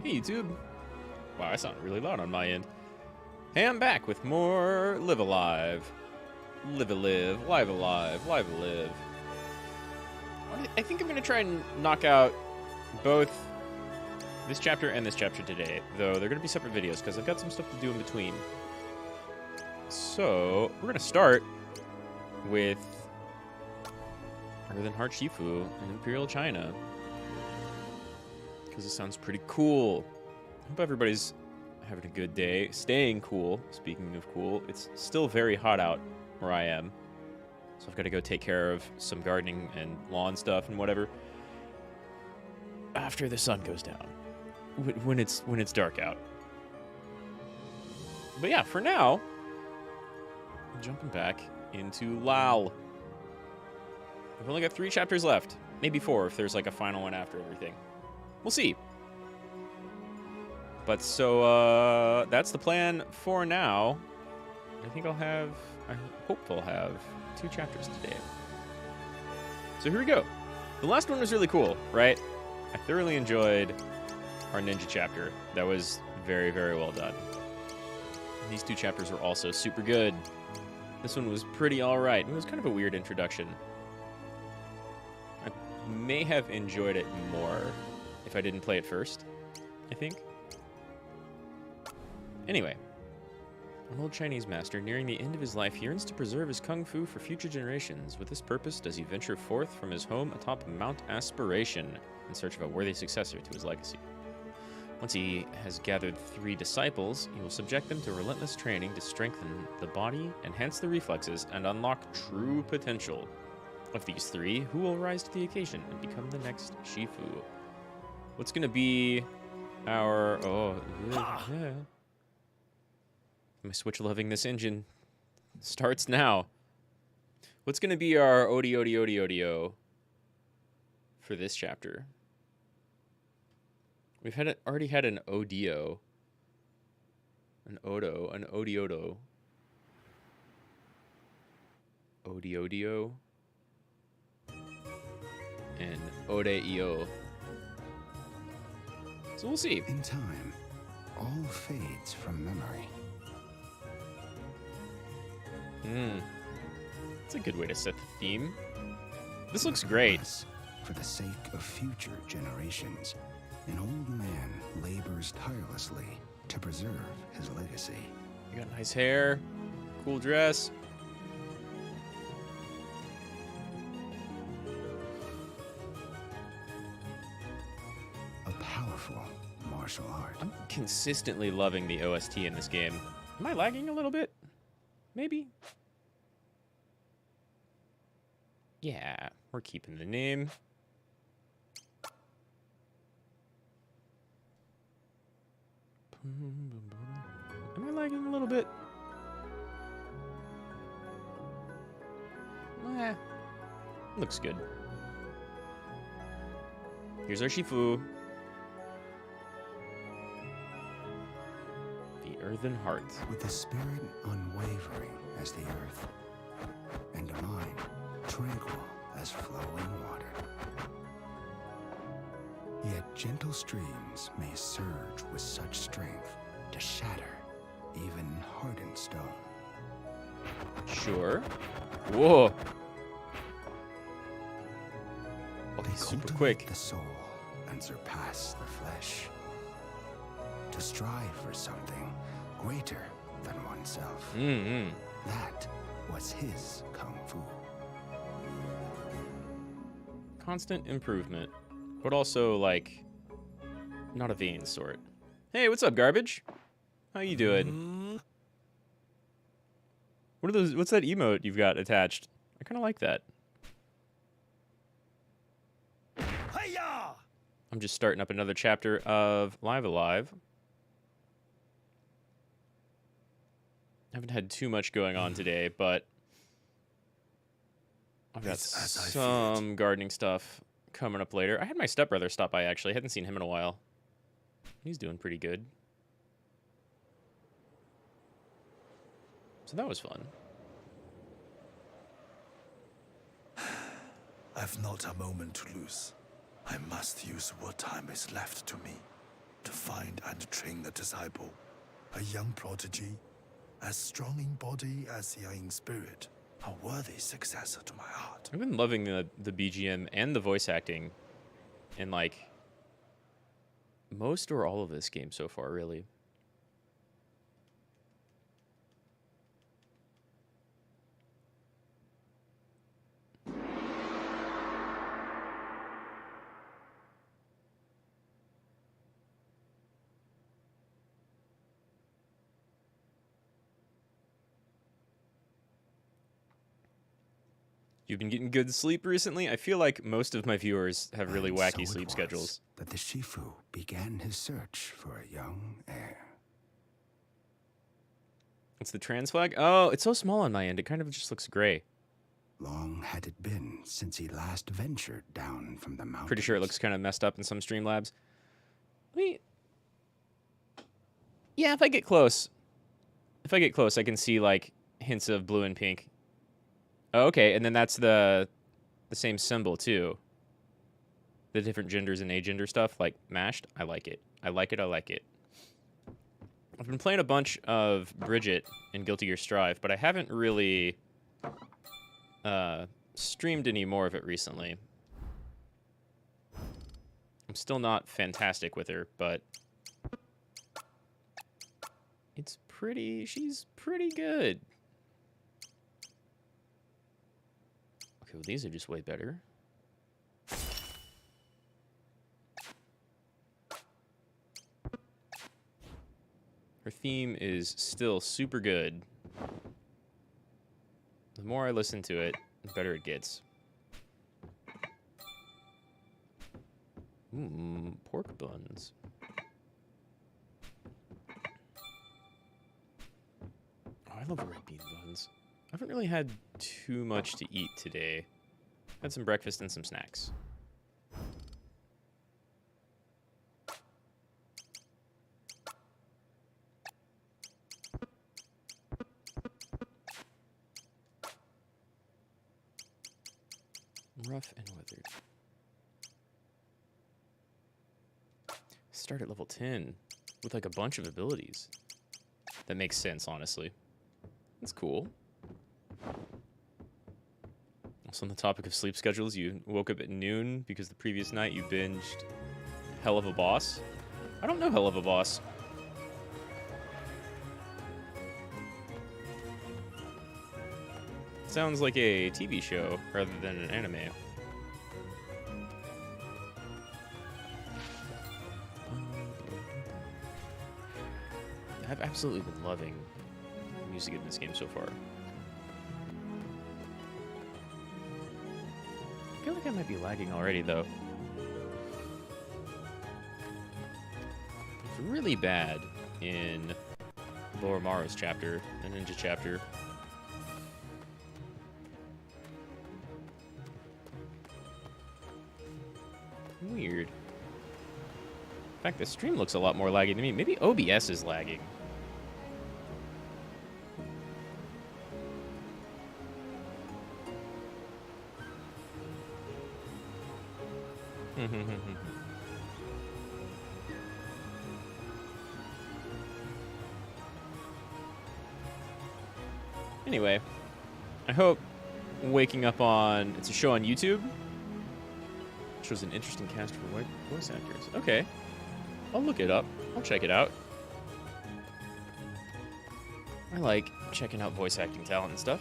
Hey YouTube. Wow, I sound really loud on my end. Hey, I'm back with more Live Alive. Live Alive, Live Alive, Live Alive. I think I'm going to try and knock out both this chapter and this chapter today, though they're going to be separate videos because I've got some stuff to do in between. So, we're going to start with Earthen Heart Shifu in Imperial China, because it sounds pretty cool. Hope everybody's having a good day, staying cool. Speaking of cool, it's still very hot out where I am, so I've got to go take care of some gardening and lawn stuff and whatever after the sun goes down, when it's dark out. But yeah, for now, I'm jumping back into Lao. I've only got 3 chapters left, maybe 4 if there's like a final one after everything. We'll see. But so, that's the plan for now. I hope I'll have 2 chapters today. So here we go. The last one was really cool, right? I thoroughly enjoyed our ninja chapter. That was very, very well done. And these 2 chapters were also super good. This one was pretty alright. It was kind of a weird introduction. I may have enjoyed it more if I didn't play it first, I think. Anyway, an old Chinese master nearing the end of his life yearns to preserve his kung fu for future generations. With this purpose, does he venture forth from his home atop Mount Aspiration in search of a worthy successor to his legacy. Once he has gathered 3 disciples, he will subject them to relentless training to strengthen the body, enhance the reflexes, and unlock true potential. Of these 3, who will rise to the occasion and become the next Shifu? What's going to be our... yeah. My Switch loving this engine starts now. What's going to be our Odio for this chapter? We've already had an Odio. An Odo. An Odiodo. Odiodio. And Odeio. So we'll see. In time, all fades from memory. That's a good way to set the theme. This looks great. For the sake of future generations, an old man labors tirelessly to preserve his legacy. You got nice hair, cool dress. A powerful martial art. I'm consistently loving the OST in this game. Am I lagging a little bit? Maybe? Yeah, we're keeping the name. Am I lagging a little bit? Looks good. Here's our Shifu. The Earthen Heart. With a spirit unwavering as the earth, and a mind tranquil as flowing water. Yet gentle streams may surge with such strength to shatter even hardened stone. Sure. Whoa. Oh, They he's super cultivate quick. the soul and surpass the flesh. To strive for something greater than oneself. That was his kung fu. Constant improvement, but also, like, not a vain sort. Hey, what's up, garbage? How you doing? What are those? What's that emote you've got attached? I kind of like that. I'm just starting up another chapter of Live Alive. Haven't had too much going on today, but I've got some gardening stuff coming up later. I had my stepbrother stop by, actually. I hadn't seen him in a while. He's doing pretty good. So that was fun. I've not a moment to lose. I must use what time is left to me to find and train the disciple, a young prodigy, as strong in body as the in spirit, a worthy successor to my heart. I've been loving the BGM and the voice acting in, like, most or all of this game so far, really. You've been getting good sleep recently? I feel like most of my viewers have really And wacky so sleep it schedules. was that the Shifu began his search for a young heir. It's the trans flag? Oh, it's so small on my end. It kind of just looks gray. Long had it been since he last ventured down from the mountains. Pretty sure it looks kind of messed up in some Streamlabs. Yeah, if I get close, I can see, like, hints of blue and pink. Oh, okay, and then that's the same symbol, too. The different genders and agender stuff, like mashed. I like it. I like it. I've been playing a bunch of Bridget in Guilty Gear Strive, but I haven't really streamed any more of it recently. I'm still not fantastic with her, but she's pretty good. Okay, well, these are just way better. Her theme is still super good. The more I listen to it, the better it gets. Pork buns. Oh, I love red bean buns. I haven't really had too much to eat today. Had some breakfast and some snacks. Rough and weathered. Start at level 10 with like a bunch of abilities. That makes sense, honestly. That's cool. Also, on the topic of sleep schedules, you woke up at noon because the previous night you binged Hell of a Boss. I don't know Hell of a Boss. Sounds like a TV show rather than an anime. I've absolutely been loving the music in this game so far. I feel like I might be lagging already, though. It's really bad in Lower Maro's chapter, the ninja chapter. Weird. In fact, the stream looks a lot more laggy to me. Maybe OBS is lagging. Anyway, I hope waking up on... It's a show on YouTube. Shows an interesting cast for white voice actors. Okay. I'll look it up. I'll check it out. I like checking out voice acting talent and stuff.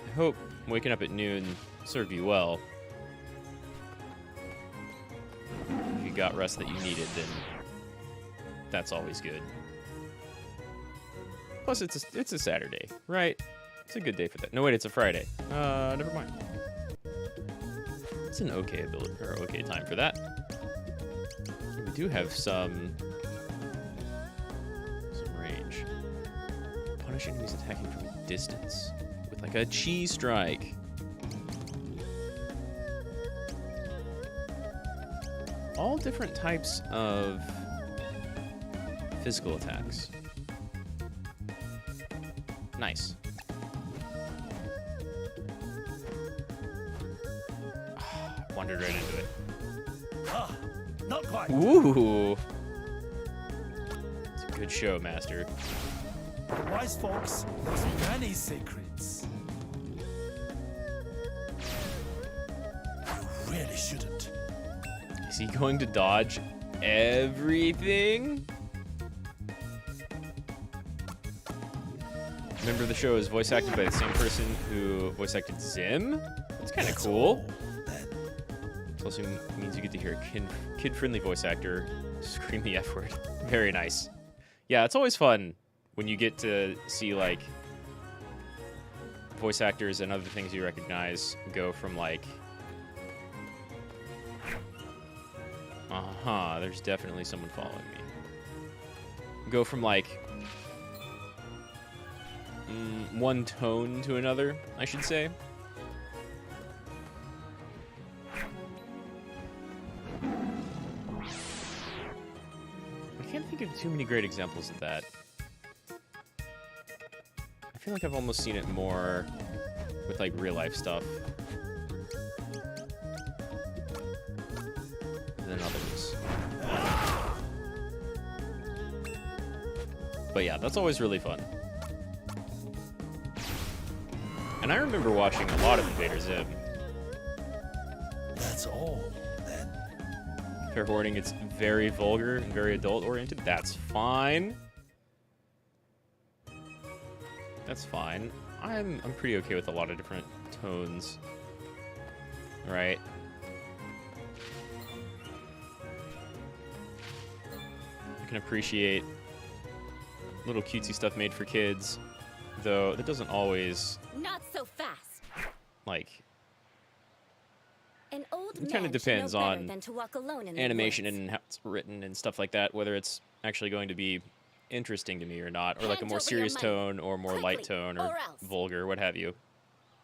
I hope waking up at noon served you well. If you got rest that you needed, then that's always good. Plus, it's a Saturday, right? It's a good day for that. No, wait, it's a Friday. Never mind. It's an okay ability, or okay time for that. We do have some range. Punish enemies attacking from a distance with like a chi strike. All different types of physical attacks. Nice. Wandered right into it. Ah, not quite. Ooh. It's a good show, Master. Wise folks, there's many secrets. You really shouldn't. Is he going to dodge everything? Remember, the show is voice acted by the same person who voice acted Zim? That's kind of cool. It also means you get to hear a kid-friendly voice actor scream the F word. Very nice. Yeah, it's always fun when you get to see, like, voice actors and other things you recognize go from, like... there's definitely someone following me. Go from, like... one tone to another, I should say. I can't think of too many great examples of that. I feel like I've almost seen it more with, like, real-life stuff than others. But yeah, that's always really fun. And I remember watching a lot of Invader Zim. That's all, then. Fair warning, it's very vulgar and very adult-oriented. That's fine. That's fine. I'm pretty okay with a lot of different tones. Right? I can appreciate little cutesy stuff made for kids, though that doesn't always... Not so fast. Like... An old It kind of man should depends know better on than to walk alone in the animation woods. and how it's written and stuff like that, whether it's actually going to be interesting to me or not, or like a Hand more over your serious money. tone or more light Quickly, tone or or else. vulgar, what have you.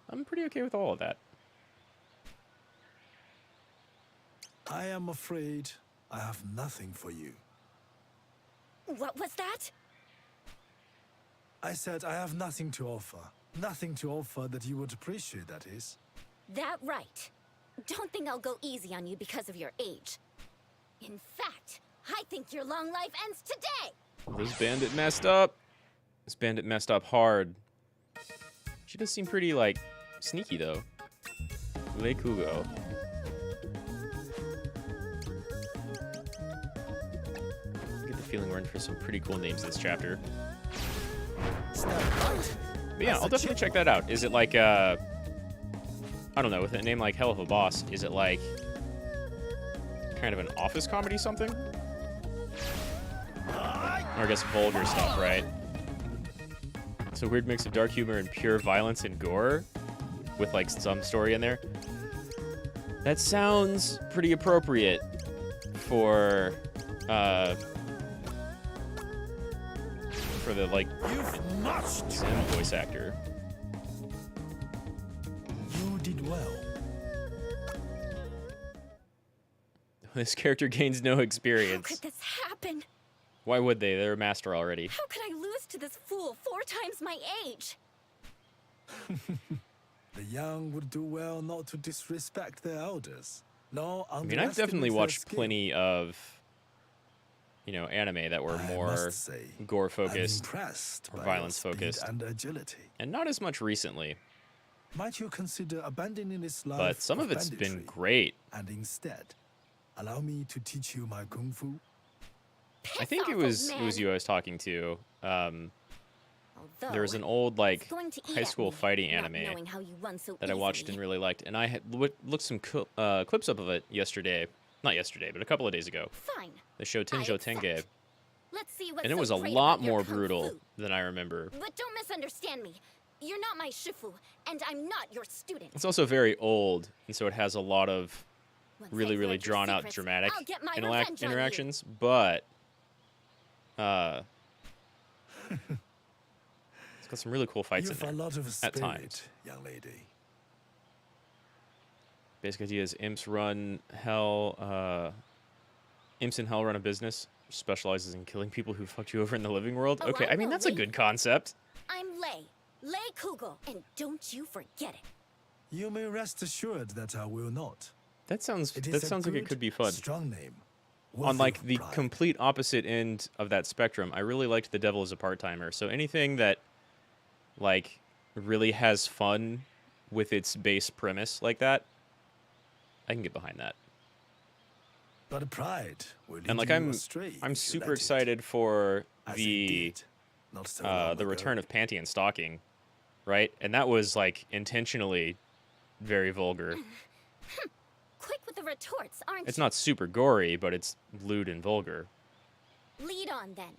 I'm pretty okay with all of that. I am afraid I have nothing for you. What was that? I said I have nothing to offer. Nothing to offer that you would appreciate, that is. That right. Don't think I'll go easy on you because of your age. In fact, I think your long life ends today. This bandit messed up. This bandit messed up hard. She does seem pretty, like, sneaky, though. Le Kugo. I get the feeling we're in for some pretty cool names this chapter. But yeah, I'll definitely check that out. Is it like, I don't know, with a name like Hell of a Boss, is it like kind of an office comedy something? Or I guess vulgar stuff, right? It's a weird mix of dark humor and pure violence and gore with like some story in there. That sounds pretty appropriate for the like Zim voice actor. You did well. This character gains no How experience. could this happen? Why would they? They're a master already. How could I lose to this fool 4 times my age? The young would do well not to disrespect their elders. No, I mean, I've definitely watched plenty of, you know, anime that were more gore focused or violence focused, and agility. and not as much recently. Might you consider abandoning this life? But some of it's been banditry great. And instead, allow me to teach you my kung fu. I think it was you I was talking to. There was an old like high school fighting anime that I watched and really liked, and I had looked some clips up of it yesterday. Not yesterday, but a couple of days ago. Fine. The show Tenjo Tenge, Let's see what's and it so was a great lot about your more kung brutal fu. than I remember. But don't misunderstand me. You're not my Shifu, and I'm not your student. It's also very old, and so it has a lot of Once I've really learned your drawn out secrets, dramatic I'll get my revenge on you. interactions, but it's got some really cool fights You've in a there lot of at spirit, times. young lady. Basic idea is imps run hell. Imps in hell run a business which specializes in killing people who fucked you over in the living world. Oh, Okay, I I mean know that's a Lee. good concept. I'm Lei Kugo, and don't you forget it. You may rest assured that I will not. That sounds It is a like it good, could be fun. strong name. On worthy like of the pride. complete opposite end of that spectrum, I really liked The Devil is a Part-Timer. So anything that like really has fun with its base premise like that, I can get behind that. But pride will lead And like you I'm astray if you super let it, excited for as it the did not so long the ago. return of Panty and Stocking, right? And that was like intentionally very vulgar. Quick with the retorts, aren't It's you? not super gory, but it's lewd and vulgar. Lead on then.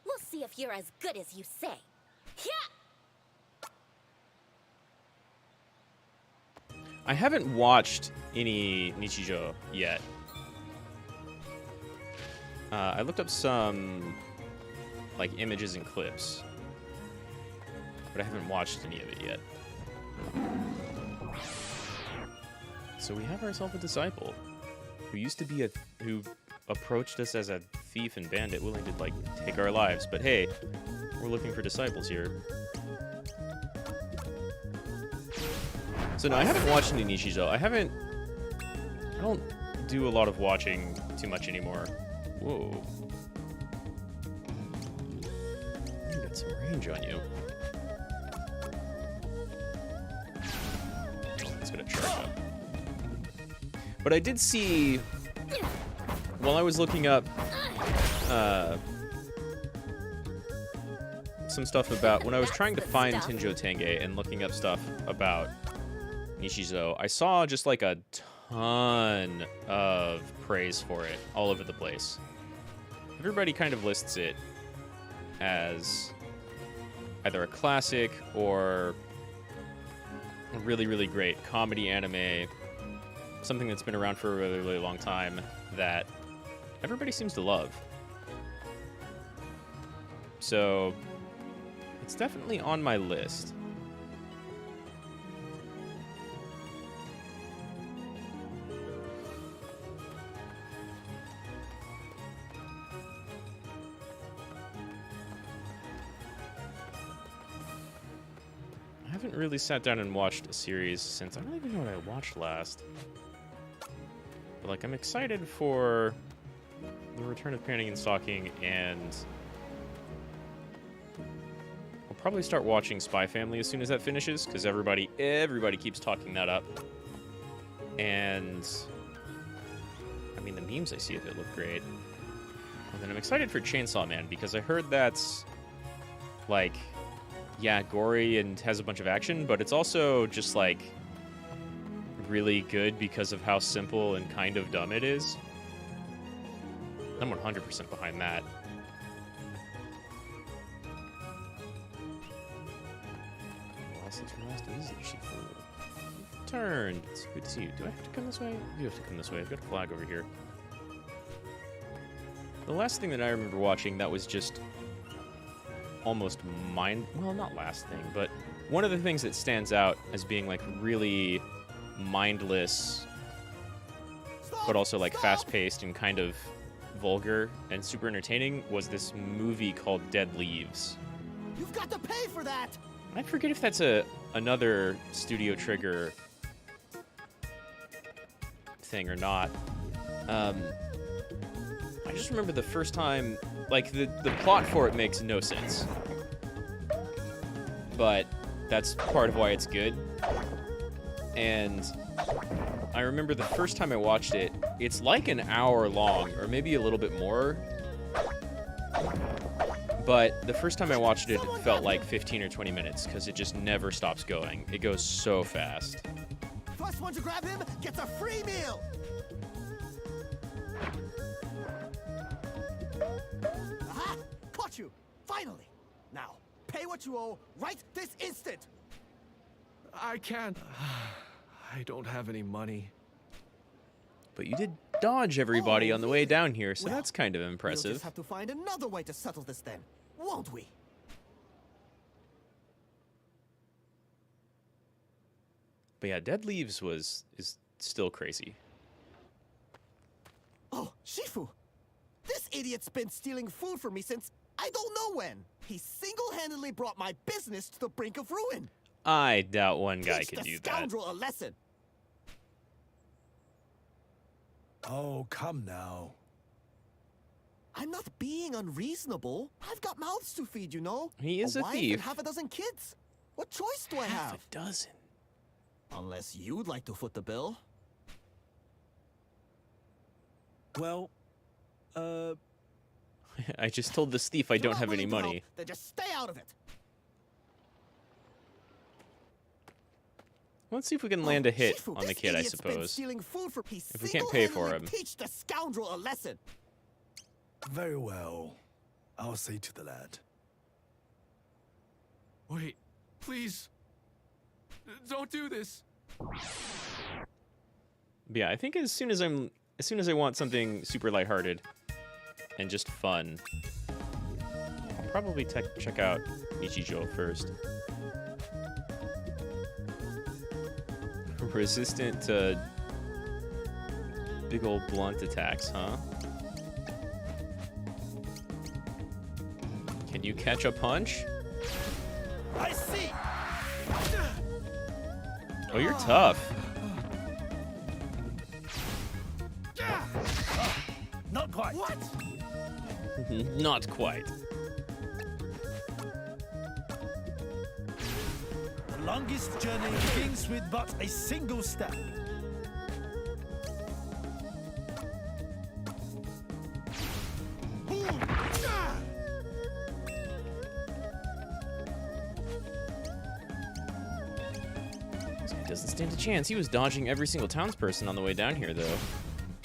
We'll see if you're as good as you say. Yeah! I haven't watched any Nichijou yet. I looked up some like images and clips, but I haven't watched any of it yet. So we have ourselves a disciple who used to be who approached us as a thief and bandit willing to like take our lives, but hey, we're looking for disciples here. So no, I haven't watched any Nichijou. I don't do a lot of watching too much anymore. Whoa. You got some range on you. Let's get a charge up. But I did see, while I was looking up some stuff about, when I was trying to find Tenjo Tenge and looking up stuff about Nichijou, I saw just like a ton of praise for it all over the place. Everybody kind of lists it as either a classic or a really, really great comedy anime, something that's been around for a really, really long time that everybody seems to love. So it's definitely on my list. I haven't really sat down and watched a series since, I don't even know what I watched last. But like, I'm excited for the return of Panty and Stocking, and I'll probably start watching Spy Family as soon as that finishes, because everybody keeps talking that up. And I mean, the memes I see of it look great. And then I'm excited for Chainsaw Man, because I heard that's like, yeah, gory and has a bunch of action, but it's also just like really good because of how simple and kind of dumb it is. I'm 100% behind that. Well, since we last visited Shifu, turned. It's good to see you. Do I have to come this way? You have to come this way. I've got a flag over here. The last thing that I remember watching that was just almost well, not last thing, but one of the things that stands out as being like really mindless, but also like fast-paced and kind of vulgar and super entertaining was this movie called Dead Leaves. You've got to pay for that. I forget if that's another Studio Trigger thing or not. I just remember the first time, like the plot for it makes no sense, but that's part of why it's good. And I remember the first time I watched it, it's like an hour long, or maybe a little bit more. But the first time I watched it, it felt like 15 or 20 minutes, because it just never stops going. It goes so fast. First one to grab him gets a free meal. Aha! Caught you! Finally! Now, pay what you owe right this instant! I can't. I don't have any money. But you did dodge everybody Oh, on the way really? down here, so Well, that's kind of We'll impressive. just have to find another way to settle this then, won't we? But yeah, Dead Leaves is still crazy. Oh, Shifu! This idiot's been stealing food from me since I don't know when. He single-handedly brought my business to the brink of ruin. I doubt one guy Teach could the do that. scoundrel a lesson. Oh, come now. I'm not being unreasonable. I've got mouths to feed, you know. He is a wife thief. and half a dozen kids. What choice do I Half have? a dozen. Unless you'd like to foot the bill. Well, I just told this thief I If you're don't not have any willing to help, money. then just stay out of it. Let's see if we can land a hit Shifu, on the this kid, I idiot's been suppose. stealing food for If we can't pay for him. Teach the scoundrel a lesson. very well. I'll say to the lad. Wait, please. Don't do this. But yeah, I think as soon as I want something super lighthearted and just fun, I'll probably check out Ichijo first. Resistant to big old blunt attacks, huh? Can you catch a punch? I see. Oh, you're tough. Not quite. What? Not quite. The longest journey begins with but a single step. This guy doesn't stand a chance. He was dodging every single townsperson on the way down here, though.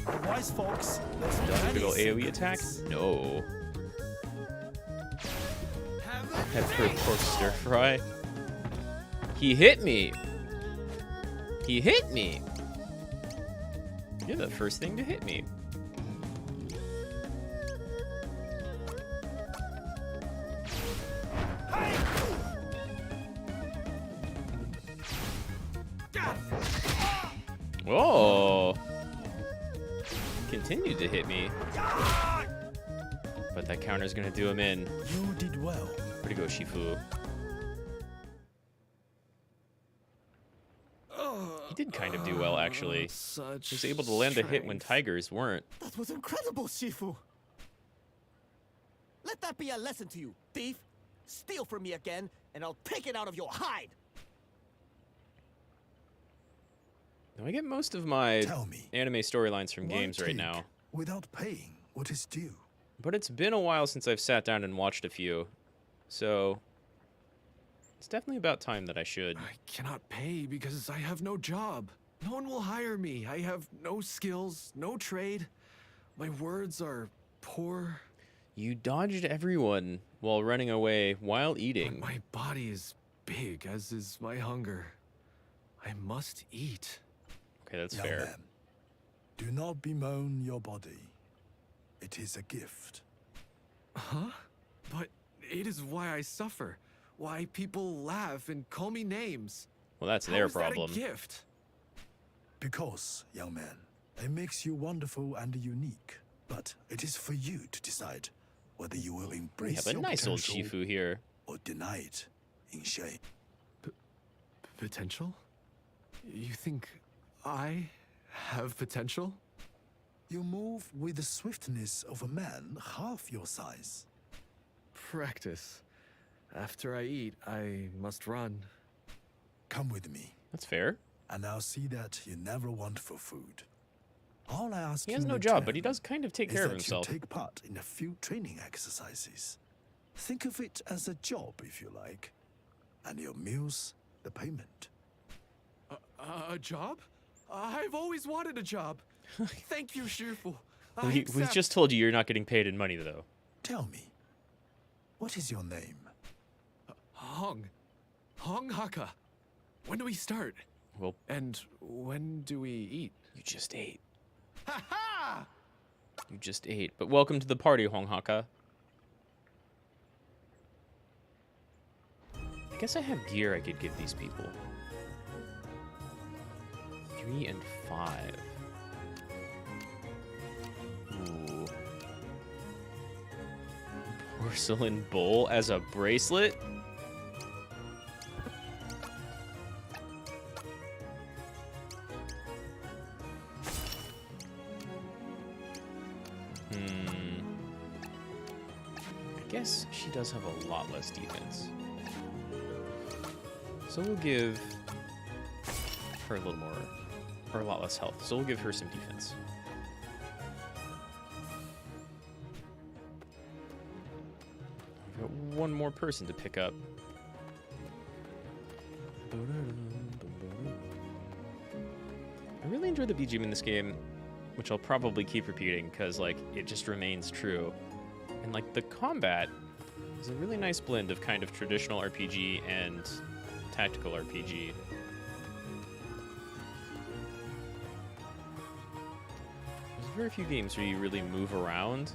The wise folks, let's Big ol' AoE attack? No. Pepper pork stir fry. He hit me. He hit me. You're the first thing to hit me. Oh. Continued to hit me. But that counter's gonna do him in. You did well. Way to go, Shifu. He did kind of do well, actually. Such He was able to land a hit when strength. tigers weren't. That was incredible, Shifu. Let that be a lesson to you, thief. Steal from me again, and I'll take it out of your hide. Now, I get most of my Tell me, anime storylines from why games right take now. without paying what is due? But it's been a while since I've sat down and watched a few. So, it's definitely about time that I should. I cannot pay because I have no job. No one will hire me. I have no skills, no trade. My words are poor. You dodged everyone while running away while But eating. my body is big, as is my hunger. I must eat. Okay, that's Young fair. man, do not bemoan your body. It is a gift. Huh? But it is why I suffer. Why people laugh and call me names. Well, that's How their is that a problem. gift? Because, young man, it makes you wonderful and unique. But it is for you to decide whether you will We embrace have a your nice old potential Shifu here. or deny it in shame. Potential? You think I have potential? You move with the swiftness of a man half your size. Practice. After I eat, I must run. Come with me, That's fair. and I'll see that you never want for food. All I ask He you has in no job, but he return does kind of take is care of that himself. you take part in a few training exercises. Think of it as a job, if you like, and your meals, the payment. A job? I've always wanted a job. Thank you, Shifu. I We accept. just told you you're not getting paid in money, though. Tell me, what is your name? Hong Haka. When do we start? Well, And when do we eat? you just ate. Ha ha! You just ate. But welcome to the party, Honghaka. I guess I have gear I could give these people. 3 and 5. Ooh. Porcelain bowl as a bracelet? I guess she does have a lot less defense. So we'll give her a little more, or a lot less health. So we'll give her some defense. We've got one more person to pick up. I really enjoy the BGM in this game, which I'll probably keep repeating because, like, it just remains true. And, like, the combat is a really nice blend of kind of traditional RPG and tactical RPG. There's very few games where you really move around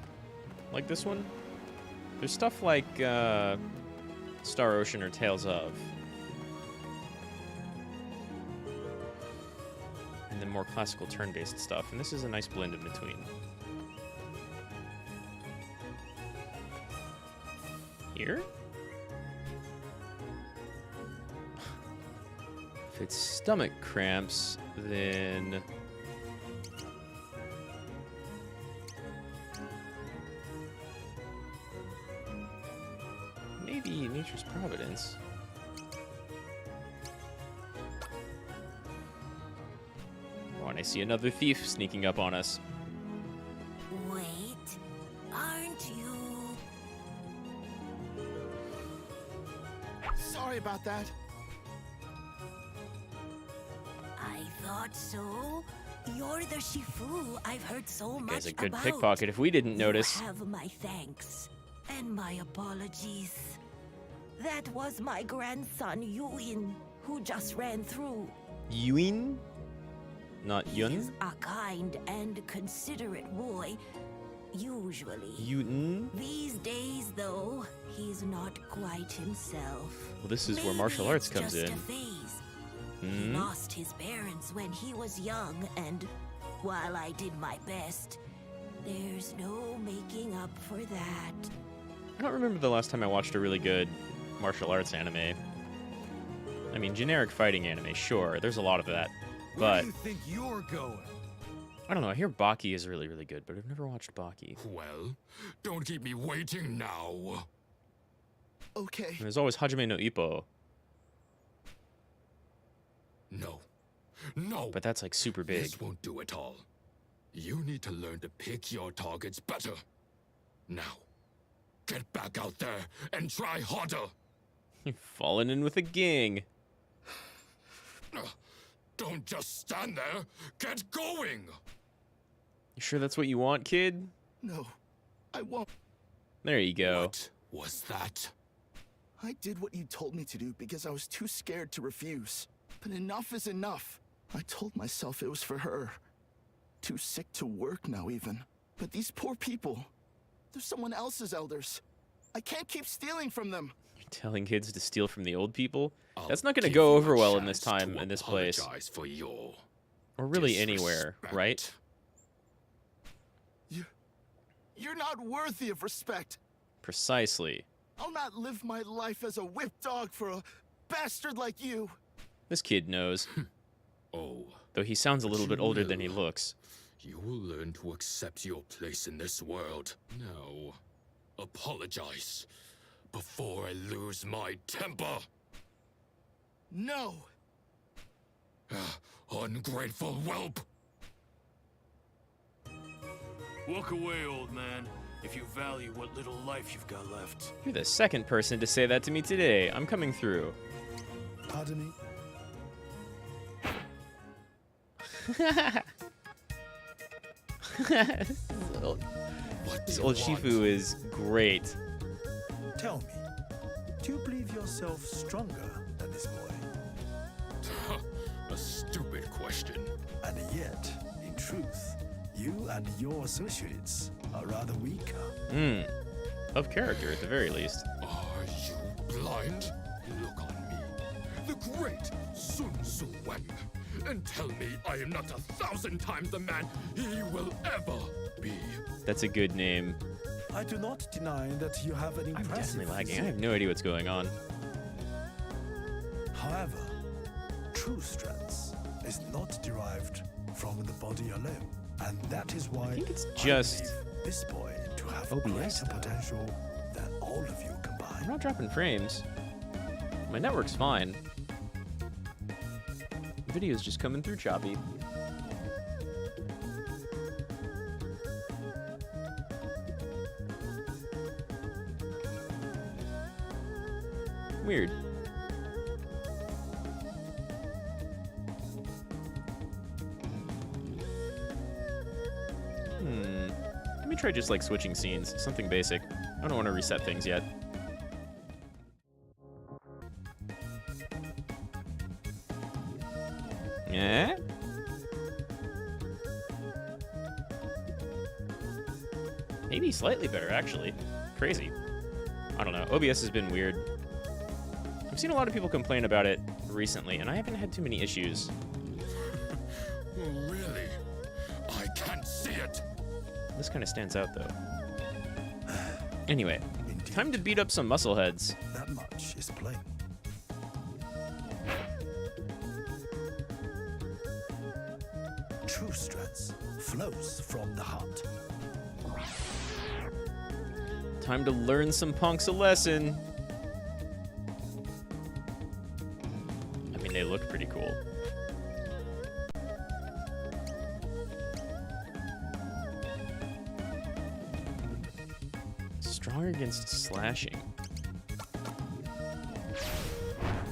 like this one. There's stuff like Star Ocean or Tales of. And then more classical turn-based stuff. And this is a nice blend in between. Here? If it's stomach cramps, then... maybe Nature's Providence. Oh, and I see another thief sneaking up on us. Wait, aren't you? Sorry about that. I thought so. You're the Shifu I've heard so much Guy's a good about. pickpocket if we didn't notice. You have my thanks and my apologies. That was my grandson Yuin who just ran through. Yuin? Not He's Yun? a kind and considerate boy, usually. Yun? These days, though, he's not quite himself. Well, this is where Maybe martial arts it's comes just in. a phase. He Hmm? lost his parents when he was young, and while I did my best, there's no making up for that. I don't remember the last time I watched a really good martial arts anime. I mean, generic fighting anime, sure, there's a lot of that. Where But do you think you're going? I don't know, I hear Baki is really, really good, but I've never watched Baki. Well, don't keep me waiting now. Okay. And there's always Hajime no Ippo, No. No. but that's like super big. This won't do it all. You need to learn to pick your targets better. Now, get back out there and try harder. Falling in with a gang. Don't just stand there. Get going. You sure that's what you want, kid? No, I won't. There you go. What was that? I did what you told me to do because I was too scared to refuse. But enough is enough. I told myself it was for her. Too sick to work now, even. But these poor people, they're someone else's elders. I can't keep stealing from them. You're telling kids to steal from the old people? I'll That's not going to give go you over a well in this chance time, to in this place. apologize for your Or really anywhere, disrespect. right? You're not worthy of respect. Precisely. I'll not live my life as a whip dog for a bastard like you. This kid knows, Oh, though he sounds a little bit You older than he will. looks. you will learn to accept your place in this world. Now, apologize before I lose my temper. No. Ungrateful whelp. Walk away, old man, if you value what little life you've got left. You're the second person to say that to me today. I'm coming through. Pardon me? What This do old you want? Shifu is great. Tell me, do you believe yourself stronger than this boy? A stupid question. And yet, in truth, you and your associates are rather weaker. Hmm. Of character, at the very least. Are you blind? Look on me, the great Sun Tzu Wen, and tell me I am not 1,000 times the man he will ever be. That's a good name. I do not deny that you have an I'm impressive definitely lagging. I physique. have no idea what's going on. However, true strength is not derived from the body alone. And that is why I think it's just believe this boy to have OBS, greater though. potential than all of you combined. I'm not dropping frames. My network's fine. Video's just coming through choppy. Weird. Let me try just like switching scenes. Something basic. I don't want to reset things yet. Yeah? Maybe slightly better, actually. Crazy. I don't know. OBS has been weird. I've seen a lot of people complain about it recently, and I haven't had too many issues. Really? I can't see it. This kind of stands out, though. Anyway, Indeed. time to beat up some muscleheads. That much is plain. True strength flows from the heart. Time to learn some punks a lesson. I mean, they look pretty cool. Strong against slashing.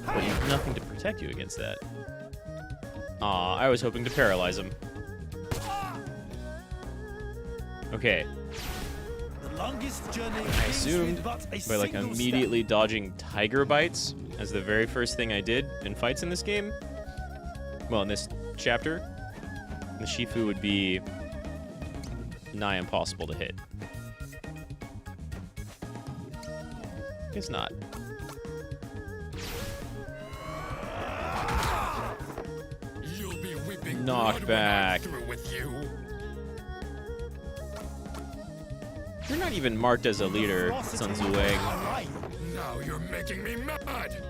But you have nothing to protect you against that. Aw, I was hoping to paralyze him. Okay, The longest journey I assumed by like immediately dodging tiger bites as the very first thing I did in fights in this game. Well, in this chapter, the Shifu would be nigh impossible to hit. Guess not. You'll be weeping Knock blood when I'm back. through with you. You're not even marked as a leader, Sun Tzu Wang. Now you're making me mad.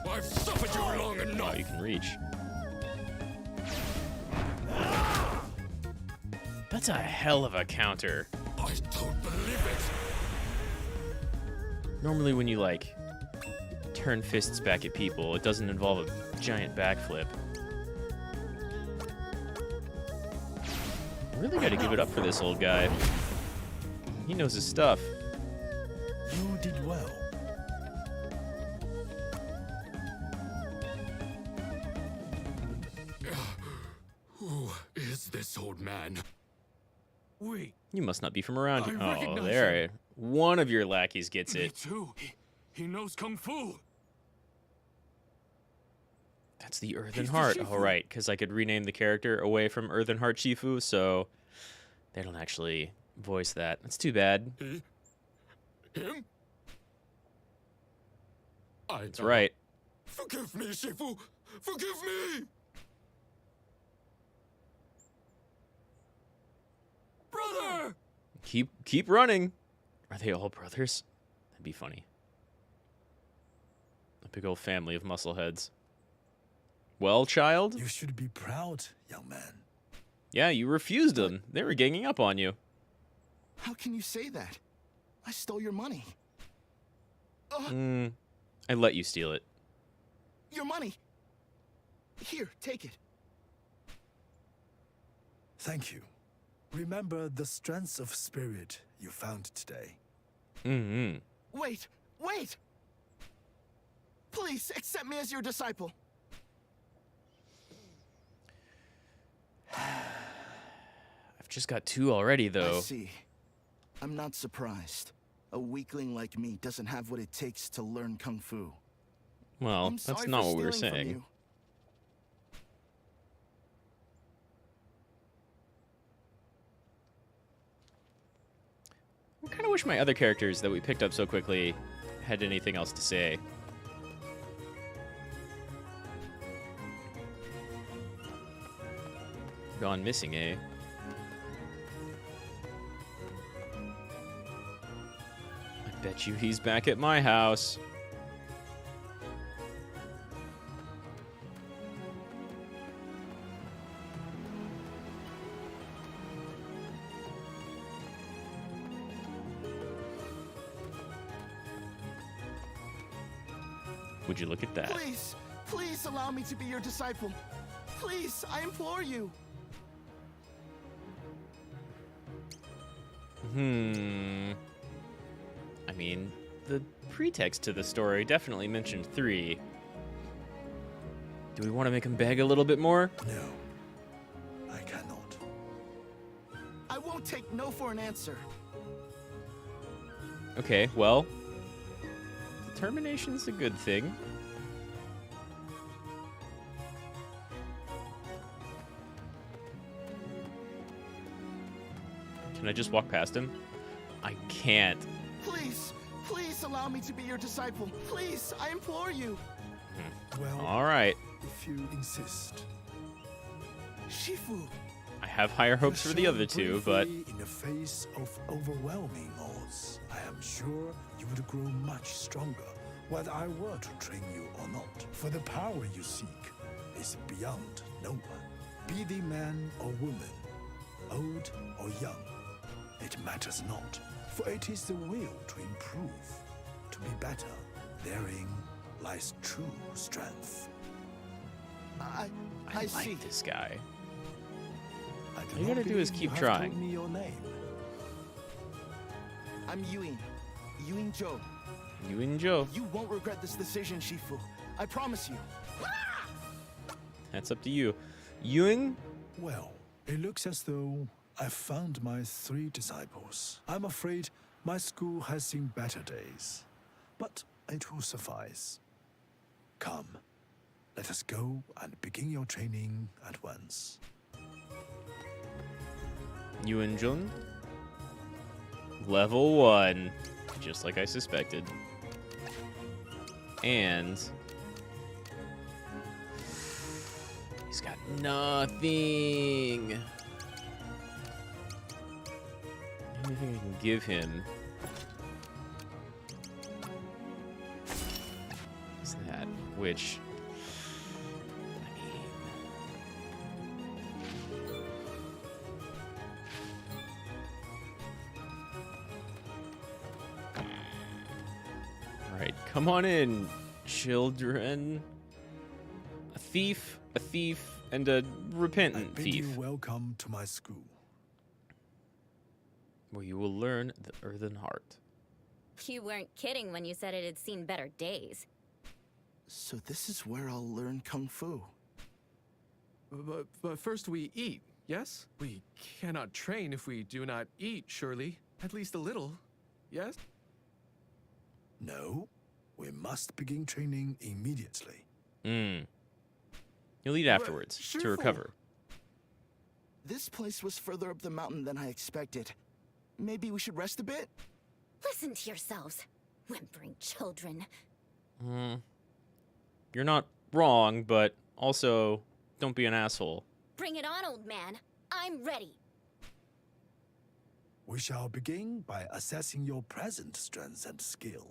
I've suffered you long Oh, enough. you can reach. That's a hell of a counter. I don't believe it. Normally when you, like, turn fists back at people, it doesn't involve a giant backflip. Really gotta give it up for this old guy. He knows his stuff. You did well. Who is this old man? Wait, You must not be from around here. I Oh, recognize there. One of your lackeys gets me it. too. He knows Kung Fu. That's the Earthen He's the Heart. Shifu. All right, because I could rename the character away from Earthen Heart Shifu, so they don't actually voice that. That's too bad. Him? That's right. Forgive me, Shifu. Forgive me. Brother! Keep running. Are they all brothers? That'd be funny. A big old family of muscleheads. Well, child? You should be proud, young man. Yeah, you refused them. They were ganging up on you. How can you say that? I stole your money. I let you steal it. Your money! Here, take it. Thank you. Remember the strengths of spirit you found today. Wait, wait! Please, accept me as your disciple. I've just got 2 already, I though. see. I'm not surprised. A weakling like me doesn't have what it takes to learn Kung Fu. Well, I'm that's sorry not for what we were stealing from saying. you. I kind of wish my other characters that we picked up so quickly had anything else to say. Gone missing, eh? I bet you he's back at my house. Would you look at that? Please, please allow me to be your disciple. Please, I implore you. I mean, the pretext to the story definitely mentioned 3. Do we want to make him beg a little bit more? No, I cannot. I won't take no for an answer. Okay, well, determination's a good thing. Can I just walk past him? I can't. Please, please allow me to be your disciple. Please, I implore you. Well, All right. if you insist. Shifu. I have higher hopes for the other 2, but In the face of overwhelming odds, I am sure you would grow much stronger, whether I were to train you or not. For the power you seek is beyond no one. Be the man or woman, old or young, it matters not. For it is the will to improve, to be better. Therein lies true strength. I I see. like this guy. I do All you not gotta do is believe keep you have trying. told me your name. I'm Ewing. Ewing Joe. You and Joe. You won't regret this decision, Shifu. I promise you. That's up to you. Ewing? Well, it looks as though I've found my 3 disciples. I'm afraid my school has seen better days, but it will suffice. Come, let us go and begin your training at once. Ewing Jung? Level 1. Just like I suspected. And he's got nothing. Anything I can give him is that, which Alright, come on in, children. A thief, and a I repentant bid thief. you welcome to my school. Where you will learn the Earthen Heart. You weren't kidding when you said it had seen better days. So this is where I'll learn Kung Fu. But first we eat, yes? We cannot train if we do not eat, surely. At least a little, yes? No, we must begin training immediately. You'll eat afterwards to Shifu. recover. This place was further up the mountain than I expected. Maybe we should rest a bit? Listen to yourselves, whimpering children. You're not wrong, but also don't be an asshole. Bring it on, old man. I'm ready. We shall begin by assessing your present strength and skill.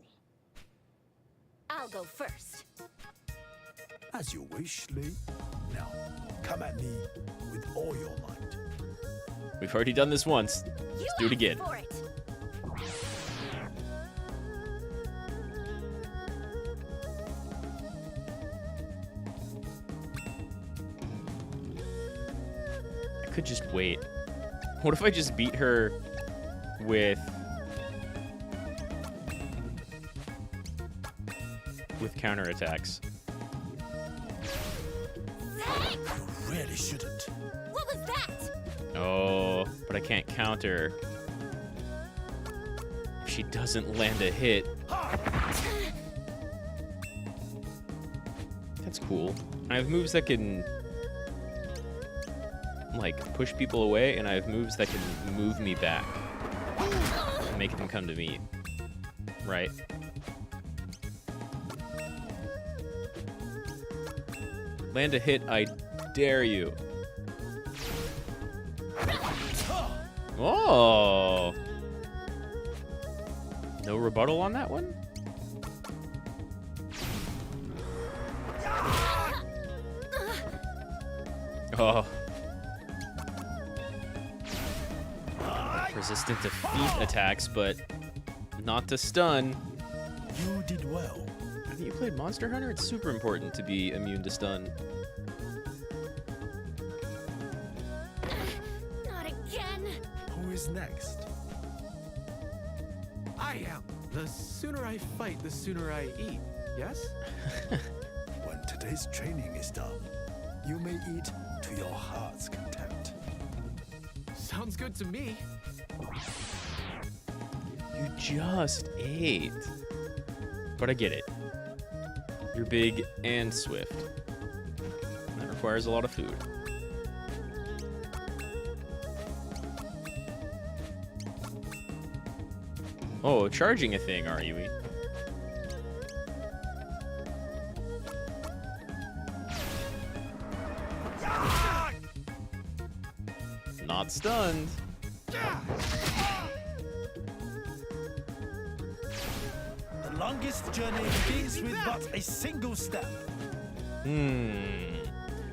I'll go first. As you wish, Lee. Now, come at me with all your might. We've already done this once. Let's do it again. For it. I could just wait. What if I just beat her with counterattacks? You really shouldn't. What was that? Oh, but I can't counter. If she doesn't land a hit. That's cool. I have moves that can like push people away, and I have moves that can move me back and make them come to me. Right? Land a hit, I dare you. Oh! No rebuttal on that one? Oh. Resistant to feet attacks, but not to stun. You did well. Have you played Monster Hunter? It's super important to be immune to stun. Not again. Who is next? I am. The sooner I fight, the sooner I eat. Yes? When today's training is done, you may eat to your heart's content. Sounds good to me. You just ate. But I get it. You're big and swift. That requires a lot of food. Oh, charging a thing, are you? Not stunned. The longest journey begins with but a single step.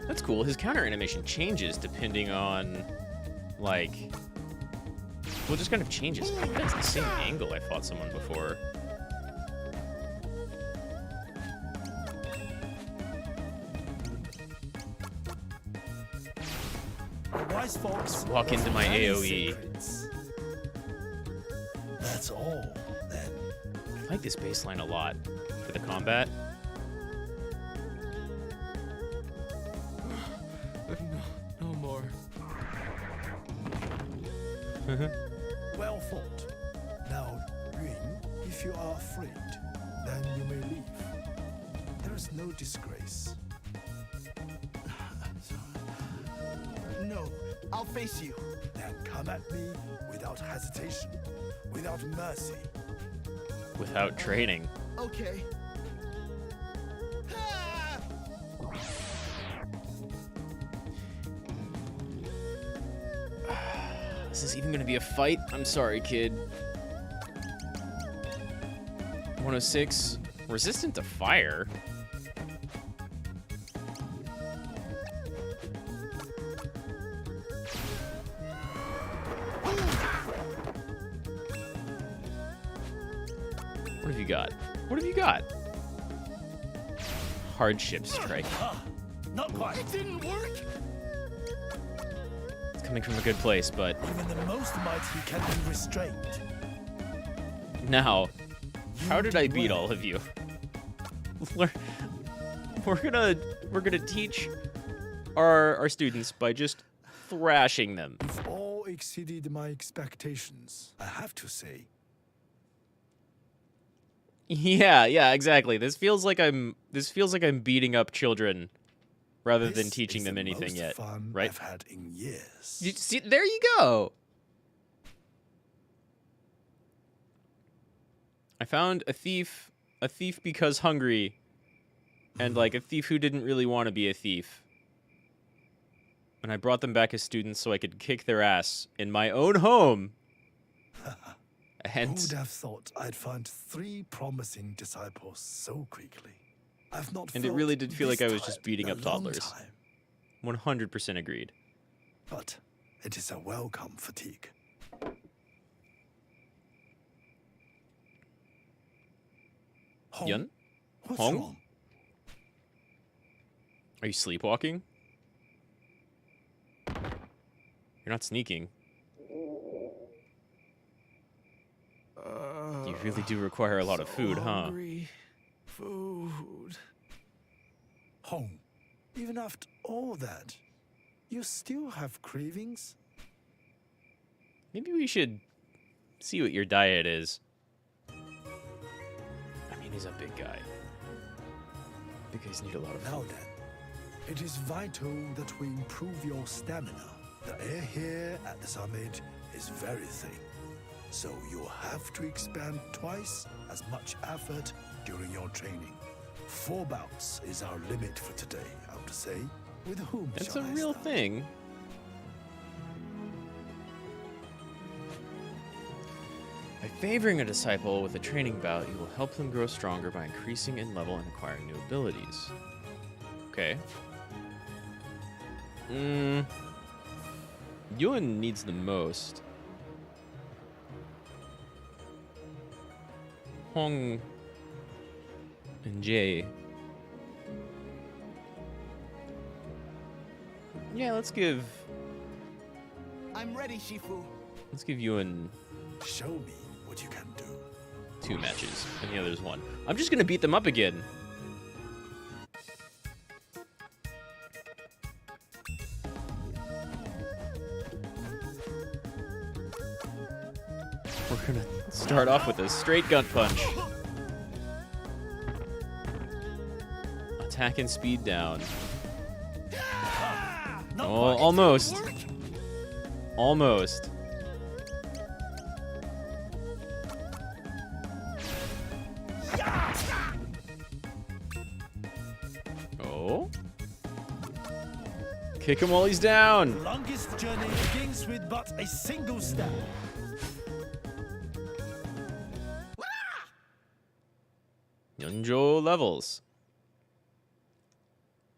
That's cool. His counter animation changes depending on, like... Well, it just kind of changes. I think that's the same angle I fought someone before. Wise folks Just walk into my AoE. secrets. That's all, then. I like this baseline a lot for the combat. No more. Well fought. Now, Yun, if you are afraid, then you may leave. There is no disgrace. No, I'll face you. Then come at me without hesitation, without mercy. Without training. Okay. Ah! Is this even gonna be a fight? I'm sorry, kid. 106. Resistant to fire. What have you got? What have you got? Hardship strike. Not quite. It didn't work! It's coming from a good place, but Even the most mighty can be restrained. now, how did I did beat well. all of you? We're gonna teach our students by just thrashing them. You've all exceeded my expectations, I have to say. Yeah, exactly. This feels like I'm beating up children rather than This teaching is them the anything most yet, fun right? I've had in years. You see, there you go. I found a thief because hungry, and like a thief who didn't really want to be a thief. And I brought them back as students so I could kick their ass in my own home. Who And would have thought I'd find 3 promising disciples so quickly? I've not And it felt really did feel this like I was just tired beating in a up long toddlers. time. 100% agreed. But it is a welcome fatigue. Hong, Yun? what's Hong? wrong? Are you sleepwalking? You're not sneaking. You really do require a lot of food, huh? Hungry. Food. Hong, even after all that, you still have cravings? Maybe we should see what your diet is. I mean, he's a big guy. Big guys need a lot of Now food. then, it is vital that we improve your stamina. The air here at the summit is very thin, so you'll have to expend twice as much effort during your training. 4 bouts is our limit for today, I would say. With whom That's shall a I real start? thing. By favoring a disciple with a training bout, you will help them grow stronger by increasing in level and acquiring new abilities. Okay. Yun needs the most. Hong And J. Yeah, let's give I'm ready, Shifu. you an Show me what you can do. 2 matches, and the other's 1. I'm just gonna beat them up again. We're gonna start off with a straight gun punch. Attack and speed down. Oh, almost. Almost. Oh. Kick him while he's down. Longest journey begins with but a single step. Yunjo levels.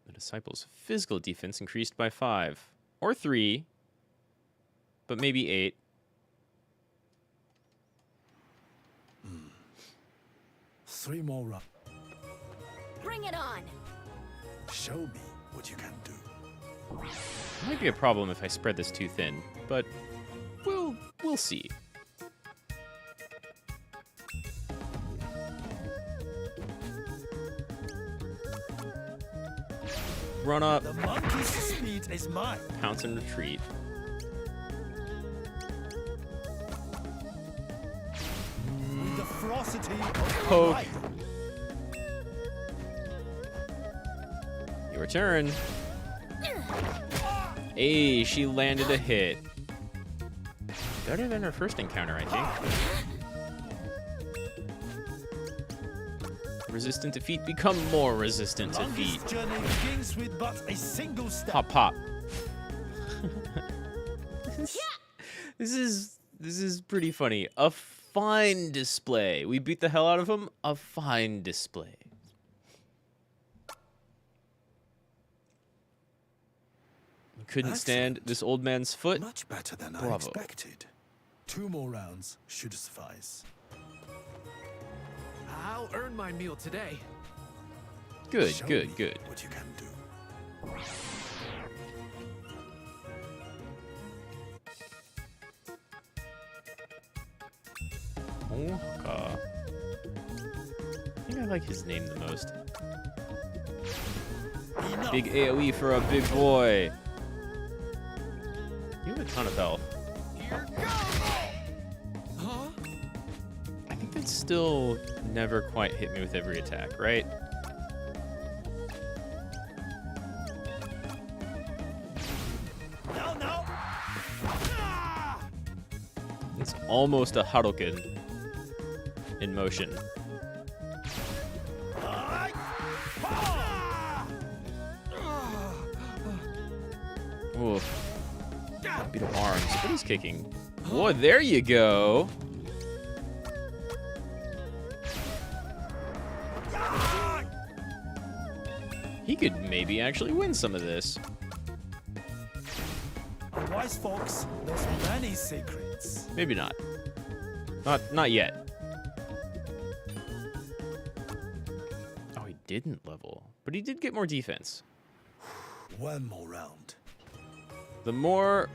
The disciples' physical defense increased by 5. Or 3. But maybe 8. Three more rounds. Bring it on! Show me what you can do. Might be a problem if I spread this too thin, but we'll see. Run up, The monkey's speed is mine. pounce and retreat. With the ferocity of Poke. life. Your turn. Hey, she landed a hit. Better than her first encounter, I think. Resistant to feet, become more resistant to feet. Longest journey begins with but a single step. Pop, pop. This is pretty funny. A fine display. We beat the hell out of him. A fine display. Couldn't stand this old man's foot. Much better than I Bravo. expected. 2 more rounds should suffice. I'll earn my meal today. Good, Show good, me good. what you can do. Oh, I think I like his name the most. Enough. Big AoE for a big boy. You have a ton of health. Huh? I think that still never quite hit me with every attack, right? No, no. It's almost a Hadouken in motion. Ooh. Beat up arms, but he's kicking. Whoa, there you go. He could maybe actually win some of this. A wise fox knows many secrets. Maybe not. Not yet. Oh, he didn't level, but he did get more defense. One more round. The more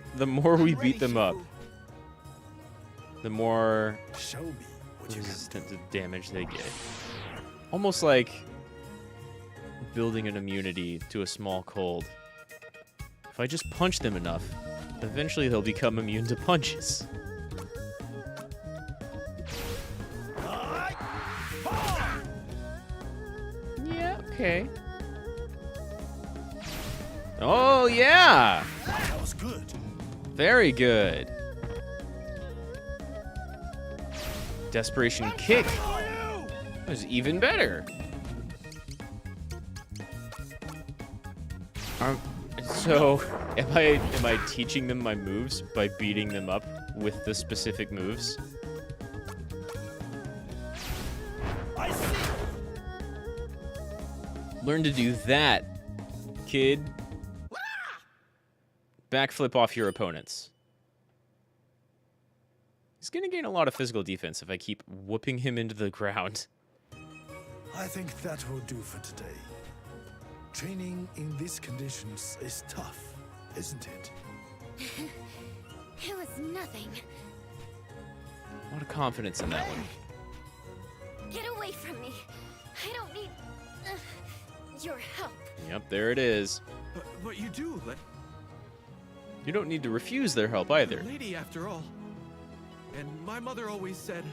we beat them up, the more Show me what you can resistant to damage they get. Almost like building an immunity to a small cold. If I just punch them enough, eventually they'll become immune to punches. Yeah, okay. Oh, yeah! That was good. Very good. Desperation kick. That was even better. So, am I teaching them my moves by beating them up with the specific moves? I see. Learn to do that, kid. Backflip off your opponents. He's gonna gain a lot of physical defense if I keep whooping him into the ground. I think that will do for today. Training in these conditions is tough, isn't it? It was nothing. A lot of confidence in that one. Get away from me. I don't need your help. Yep, there it is. But you do, You don't need to refuse their help either. lady after all. And my mother always said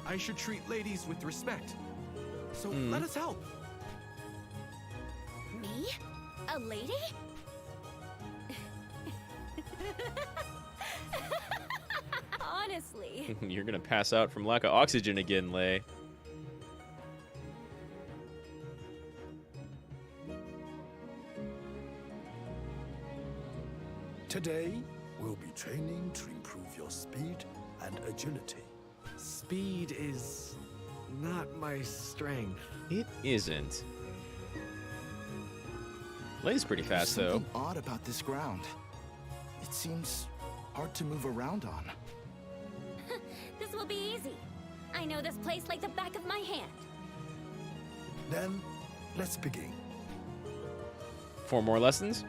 I should treat ladies with respect. So let us help. Me? A lady? Honestly. You're gonna pass out from lack of oxygen again, Lei. Today, we'll be training to improve your speed and agility. Speed is not my strength. It isn't. Lei's pretty fast, There's though. something odd about this ground. It seems hard to move around on. This will be easy. I know this place like the back of my hand. Then, let's begin. 4 more lessons?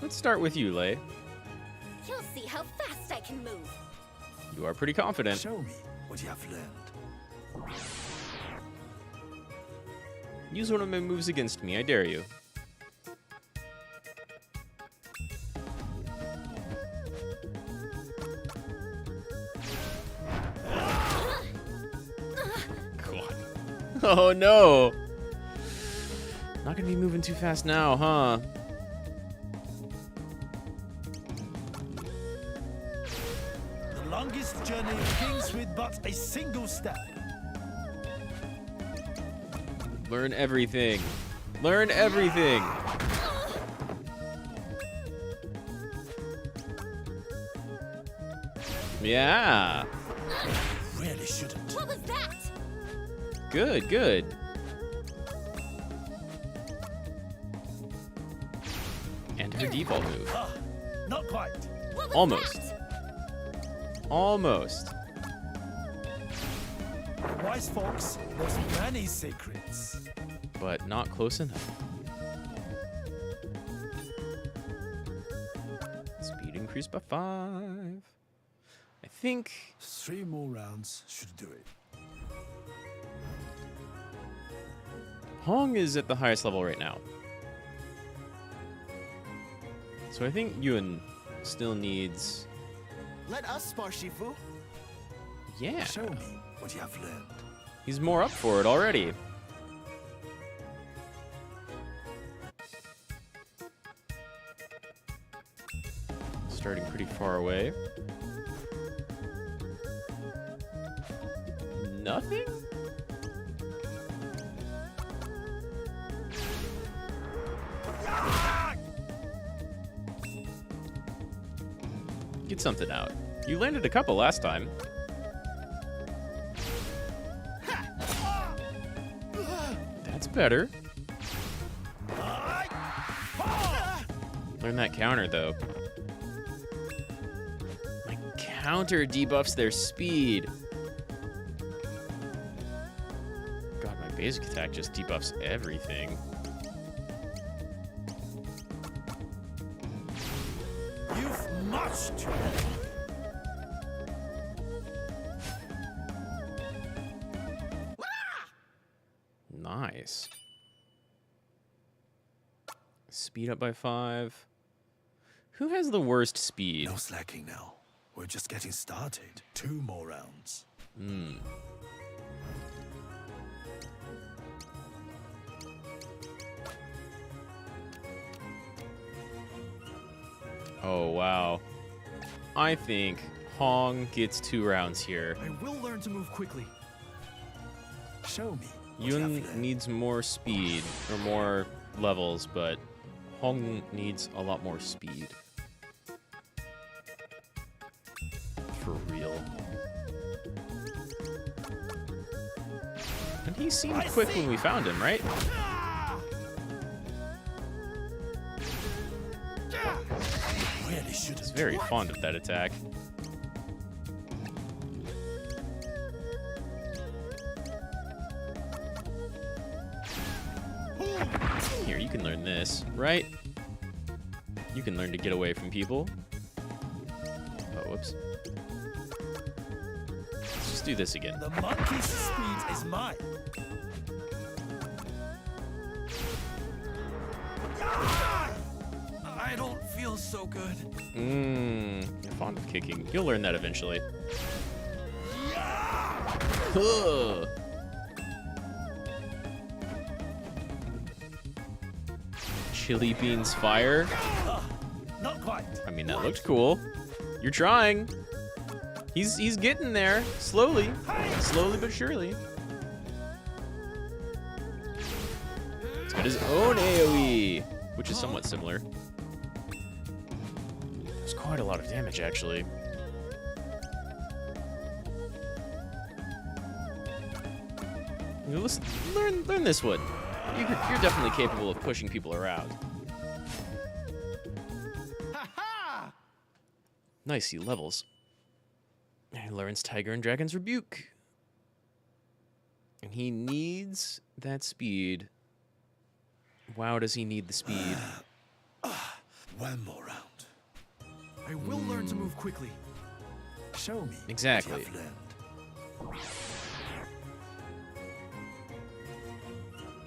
Let's start with you, Lei. You'll see how fast I can move. You are pretty confident. Show me what you have learned. Use one of my moves against me, I dare you. God. Oh no! Not gonna be moving too fast now, huh? The longest journey begins with but a single step. Learn everything. Learn everything. Yeah. Really shouldn't. What was that? Good, good. And her default move. Ah, not quite. What was Almost. that? Almost. Wise folks knows many secrets. But not close enough. Speed increased by 5. I think 3 more rounds should do it. Hong is at the highest level right now. So I think Yun still needs... Let us spar, Shifu. Yeah. Show me what you have learned. He's more up for it already. Starting pretty far away. Nothing? Get something out. You landed a couple last time. That's better. Learn that counter, though. My counter debuffs their speed. God, my basic attack just debuffs everything. You've much to learn. Nice. Speed up by 5. Who has the worst speed? No slacking now. We're just getting started. 2 more rounds. Oh, wow. I think Hong gets 2 rounds here. I will learn to move quickly. Show me what you have Yun learned. needs more speed, or more levels, but Hong needs a lot more speed. For real. And he seemed quick when we found him, right? Really shouldn't. He's very fond of that attack. this, right? You can learn to get away from people. Oh, whoops. Let's just do this again. The monkey's speed is mine. I don't feel so good. You're fond of kicking. You'll learn that eventually. Huh. Chili beans fire. Not quite. I mean, that looked cool. You're trying. He's getting there slowly, but surely. He's got his own AOE, which is somewhat similar. There's quite a lot of damage, actually. Let's learn this one. You're definitely capable of pushing people around. Nice, he levels. He learns Tiger and Dragon's Rebuke. And he needs that speed. Wow, does he need the speed? One more round. I will learn to move quickly. Show me Exactly. what you have learned.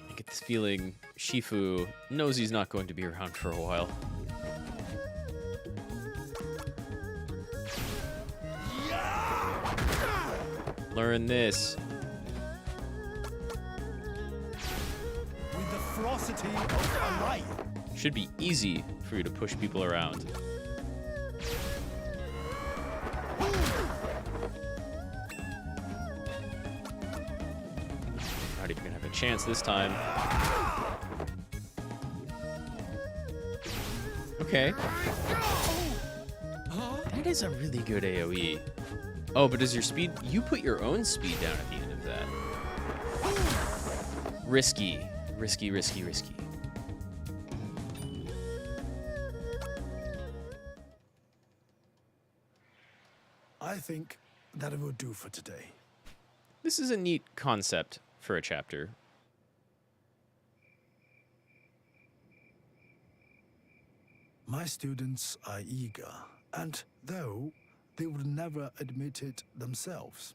I get this feeling Shifu knows he's not going to be around for a while. Learn this. With the ferocity of a lion. Should be easy for you to push people around. Not even gonna have a chance this time. Okay. That is a really good AoE. Oh, but does your speed... You put your own speed down at the end of that. Risky. Risky, risky, risky. I think that will do for today. This is a neat concept for a chapter. My students are eager, and though they would never admit it themselves,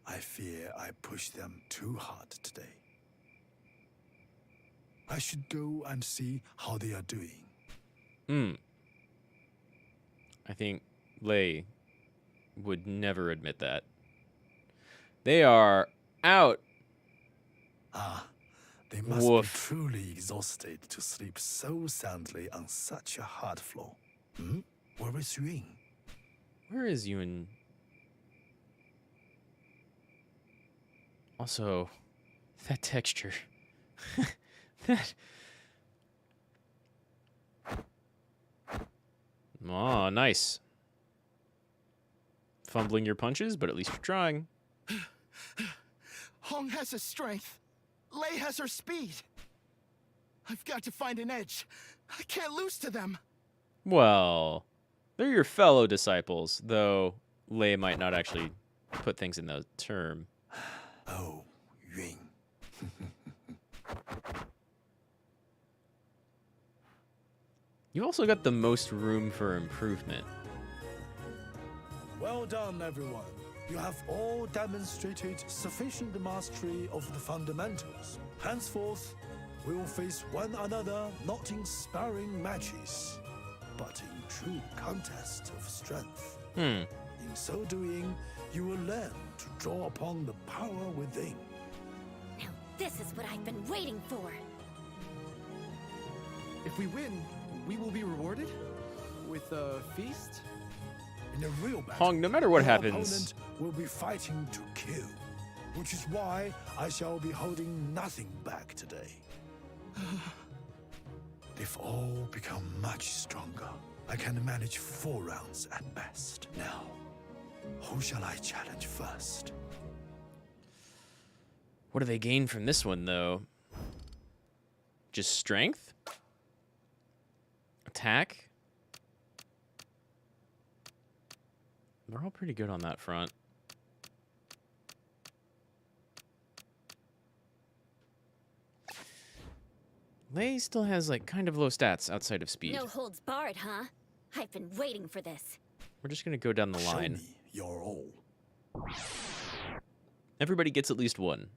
I fear I pushed them too hard today. I should go and see how they are doing. I think Lei would never admit that. They are out. They must Woof. be truly exhausted to sleep so soundly on such a hard floor. Where is Yun? Where is Yun? Also, that texture. That... Oh, nice. Fumbling your punches, but at least you're trying. Hong has his strength. Lei has her speed. I've got to find an edge. I can't lose to them. Well, they're your fellow disciples, though Lei might not actually put things in the term. Oh, Yun. You also got the most room for improvement. Well done, everyone. You have all demonstrated sufficient mastery of the fundamentals. Henceforth, we will face one another not in sparring matches, but in true contest of strength. In so doing, you will learn to draw upon the power within. Now this is what I've been waiting for. If we win, we will be rewarded with a feast. In a real battle, Hong, no matter what your happens... opponent will be fighting to kill, which is why I shall be holding nothing back today. If all become much stronger, I can manage 4 rounds at best. Now, who shall I challenge first? What do they gain from this one, though? Just strength? Attack? They're all pretty good on that front. Lei still has, like, kind of low stats outside of speed. No holds barred, huh? I've been waiting for this. We're just gonna go down the Show line. me your all. Everybody gets at least one.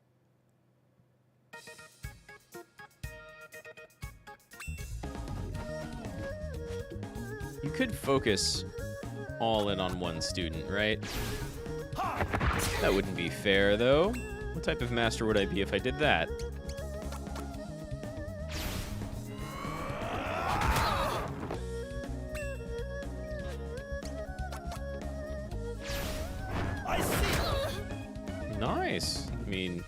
You could focus all in on one student, right? That wouldn't be fair, though. What type of master would I be if I did that? I see. Nice. I mean,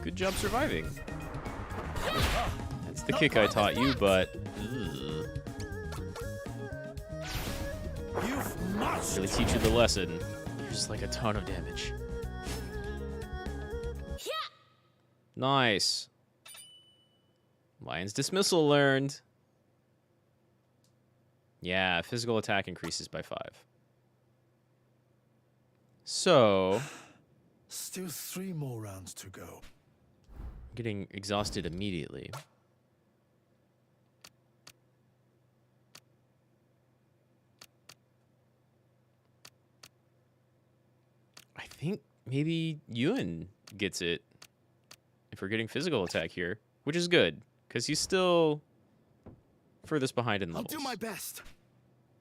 good job surviving. That's the kick I taught you, but... ugh. You've much. Really teach you the lesson. You're just like a ton of damage. Nice. Lion's dismissal learned. Yeah, physical attack increases by 5. So, Still 3 more rounds to go. I'm getting exhausted immediately. I think maybe Ewan gets it if we're getting physical attack here, which is good, because he's still furthest behind in I'll levels. do my best.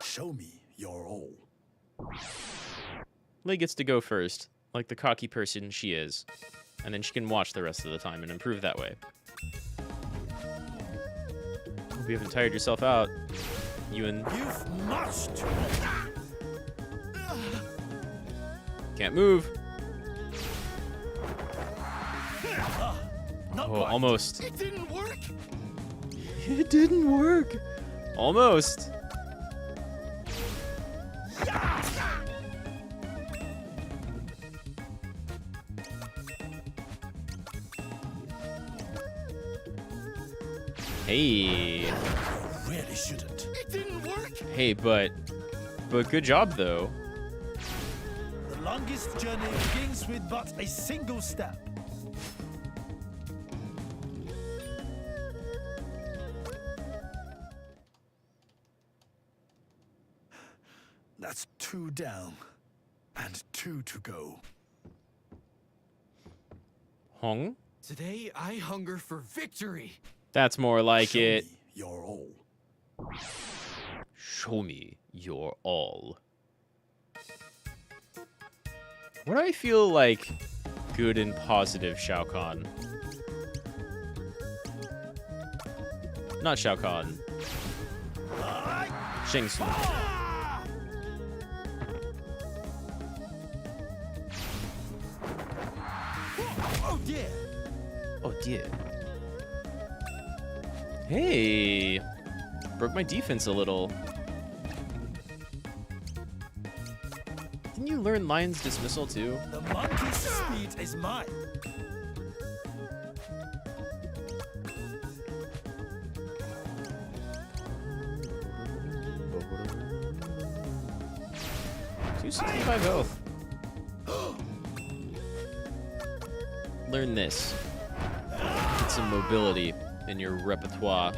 Show me your all. Lei gets to go first, like the cocky person she is, and then she can watch the rest of the time and improve that way. Hope you haven't tired yourself out, Ewan. You've much to. Can't move. Not Oh, quite. almost. It didn't work. It didn't work. Almost. Hey. Really shouldn't. It didn't work. Hey, but good job though. The longest journey begins with but a single step. That's 2 down and 2 to go. Hong? Today, I hunger for victory. That's more like Show it. me your all. Show me your all. What do I feel like good and positive Shao Kahn? Not Shao Kahn. Shang Tsung. Oh dear. Oh dear. Hey! Broke my defense a little. Didn't you learn Lion's Dismissal too? The monkey's speed is mine. $265 health. Learn this. Get some mobility in your repertoire.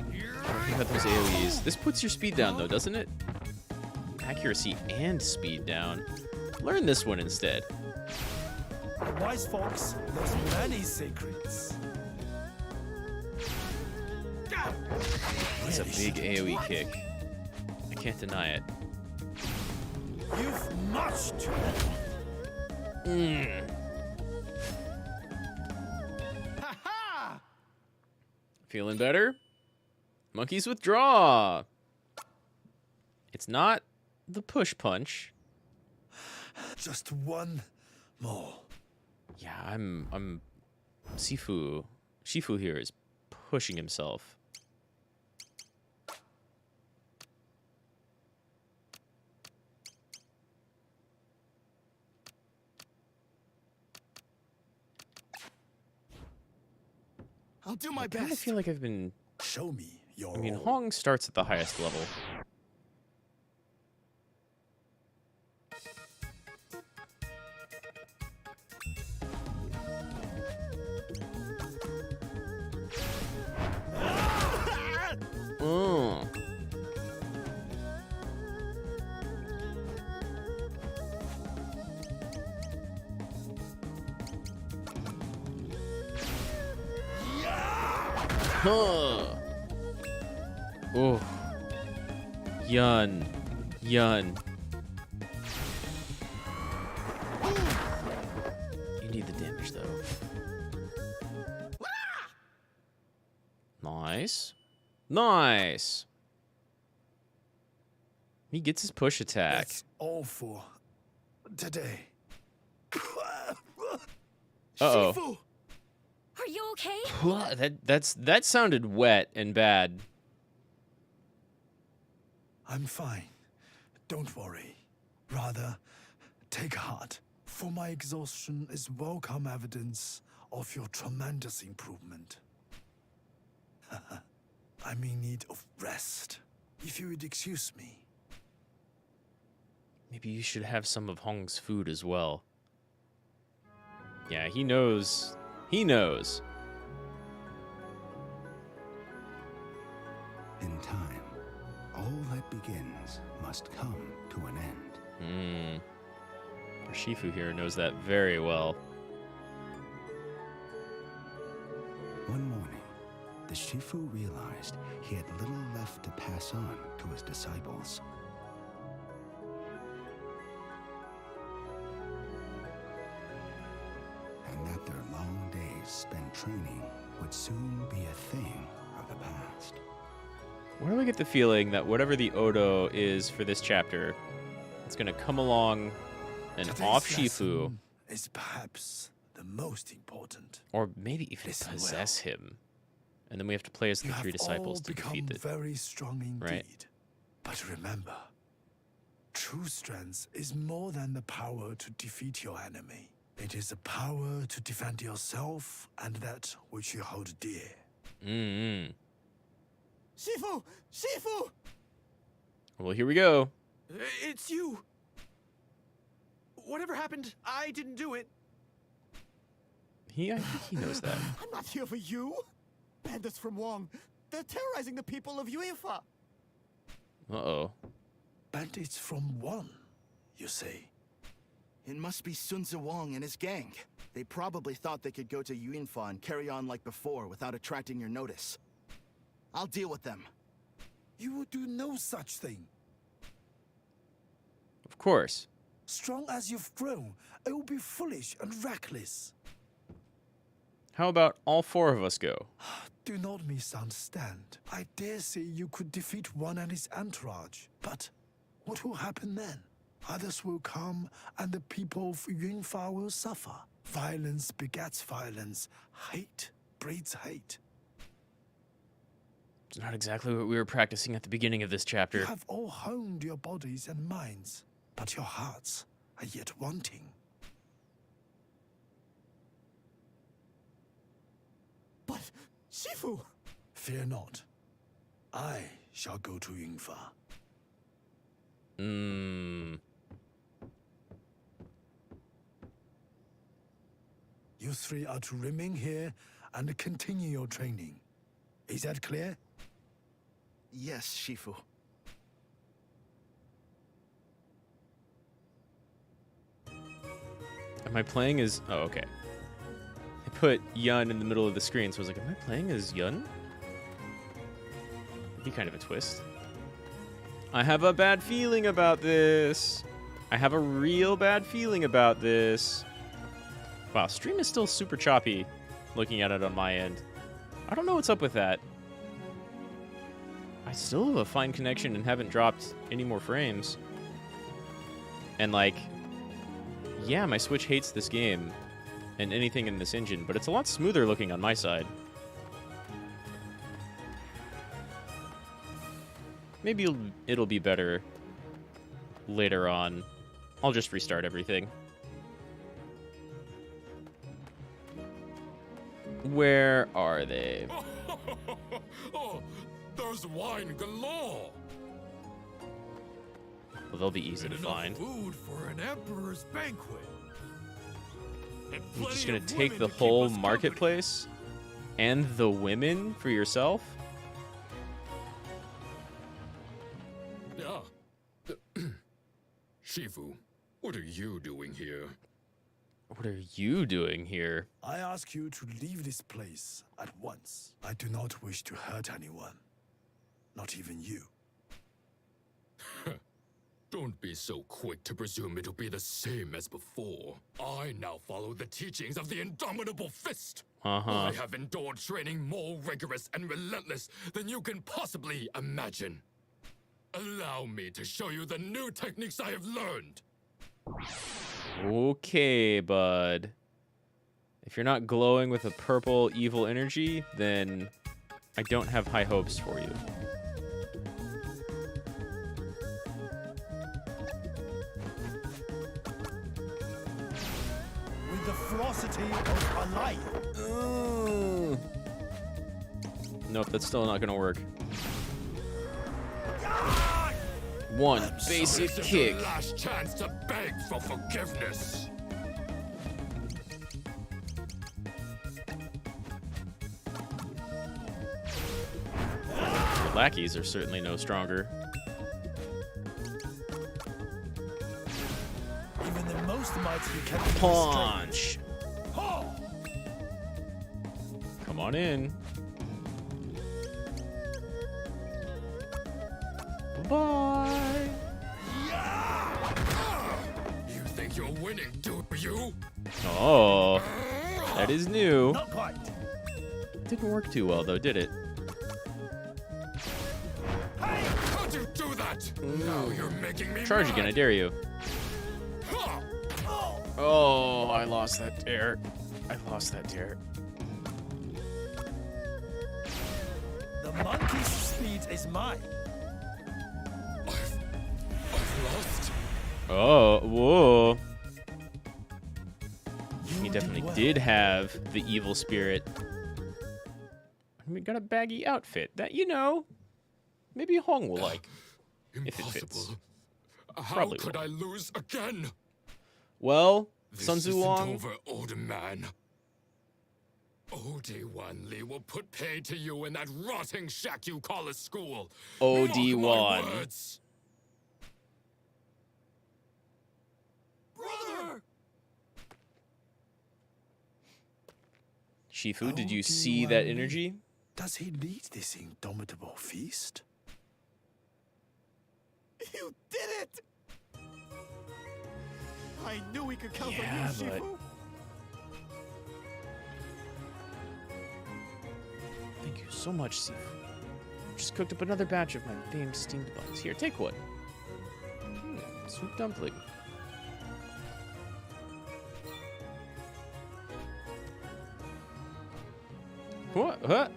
Think about those AoEs. This puts your speed down though, doesn't it? Accuracy and speed down. Learn this one instead. The wise fox knows many secrets. It's a big AoE kick. I can't deny it. You've much to. Feeling better? Monkeys withdraw. It's not the push punch. Just 1 more. Yeah, I'm Shifu here is pushing himself. I'll do my I kind of best. feel like I've been. Show me your I mean, all. Hong starts at the highest level. Huh. Oh. Yun. Yun. You need the damage, though. Nice. Nice. He gets his push attack. That's all for today. Uh-oh. Shifu! Are you okay? That sounded wet and bad. I'm fine. Don't worry. Rather, take heart, for my exhaustion is welcome evidence of your tremendous improvement. I'm in need of rest. If you would excuse me. Maybe you should have some of Hong's food as well. Yeah, he knows. He knows. In time, all that begins must come to an end. Our Shifu here knows that very well. One morning, the Shifu realized he had little left to pass on to his disciples. And that their long days spent training would soon be a thing of the past. Where do I get the feeling that whatever the Odo is for this chapter, it's going to come along and Today's off Shifu, lesson is perhaps the most important. or maybe even Listen possess him. And then we have to play as the You three have disciples all to become defeat it. very strong indeed. Right. But remember, true strength is more than the power to defeat your enemy. It is the power to defend yourself and that which you hold dear. Mm-hmm. Shifu! Shifu! Well, here we go. It's you. Whatever happened, I didn't do it. I think he knows that. I'm not here for you. Bandits from Wong. They're terrorizing the people of Yuefa. Uh-oh. Bandits from one, you say? It must be Sun Tzu Wong and his gang. They probably thought they could go to Yuanfa and carry on like before without attracting your notice. I'll deal with them. You would do no such thing. Of course. Strong as you've grown, it would be foolish and reckless. How about all four of us go? Do not misunderstand. I dare say you could defeat one and his entourage. But what will happen then? Others will come and the people of Yunfa will suffer. Violence begets violence. Hate breeds hate. It's not exactly what we were practicing at the beginning of this chapter. You have all honed your bodies and minds, but your hearts are yet wanting. But, Shifu! Fear not. I shall go to Yunfa. You three are to remain here and continue your training. Is that clear? Yes, Shifu. Am I playing as... Oh, okay. I put Yun in the middle of the screen, so I was like, am I playing as Yun? That'd be kind of a twist. I have a bad feeling about this. I have a real bad feeling about this. Wow, stream is still super choppy looking at it on my end. I don't know what's up with that. I still have a fine connection and haven't dropped any more frames. And like, yeah, my Switch hates this game and anything in this engine, but it's a lot smoother looking on my side. Maybe it'll be better later on. I'll just restart everything. Where are they? Oh, there's wine galore. Well, they'll be easy to Enough find. food for an emperor's banquet. And You're just plenty gonna of take women the to keep whole us marketplace and the women for yourself? company. Yeah. Shifu, what are you doing here? What are you doing here? I ask you to leave this place at once. I do not wish to hurt anyone. Not even you. Don't be so quick to presume it'll be the same as before. I now follow the teachings of the Indomitable Fist. I have endured training more rigorous and relentless than you can possibly imagine. Allow me to show you the new techniques I have learned. Okay, bud. If you're not glowing with a purple evil energy, then I don't have high hopes for you. With the ferocity of a lion. Nope, that's still not gonna work. One basic This is kick. your last chance to beg for forgiveness. The lackeys are certainly no stronger. Even the most mighty can be Punch. restrained. Ha! Come on in. Bye. You think you're winning, do you? Oh, that is new. Not quite. Didn't work too well though, did it? How'd you do that? Now you're making me Charge mad. again, I dare you. Ha! Oh, I lost that dare. I lost that dare. The monkey's speed is mine. I've lost. Oh, whoa. You He definitely well. did have the evil spirit. And we got a baggy outfit that, you know, maybe Hong will like. If it fits. Impossible. How Probably could will. I lose again? Well, This Sun isn't Tzu-Long, over, old man. OD1 Lee will put pay to you in that rotting shack you call a school. Mark my OD1. words. Brother! Shifu, did you OD1 see that Lee. energy? Does he lead this indomitable feast? You did it! I knew we could count Yeah, on you, but- Shifu. Thank you so much, Shifu. Just cooked up another batch of my famed steamed buns. Here, take one. Sweet dumpling. What? Huh?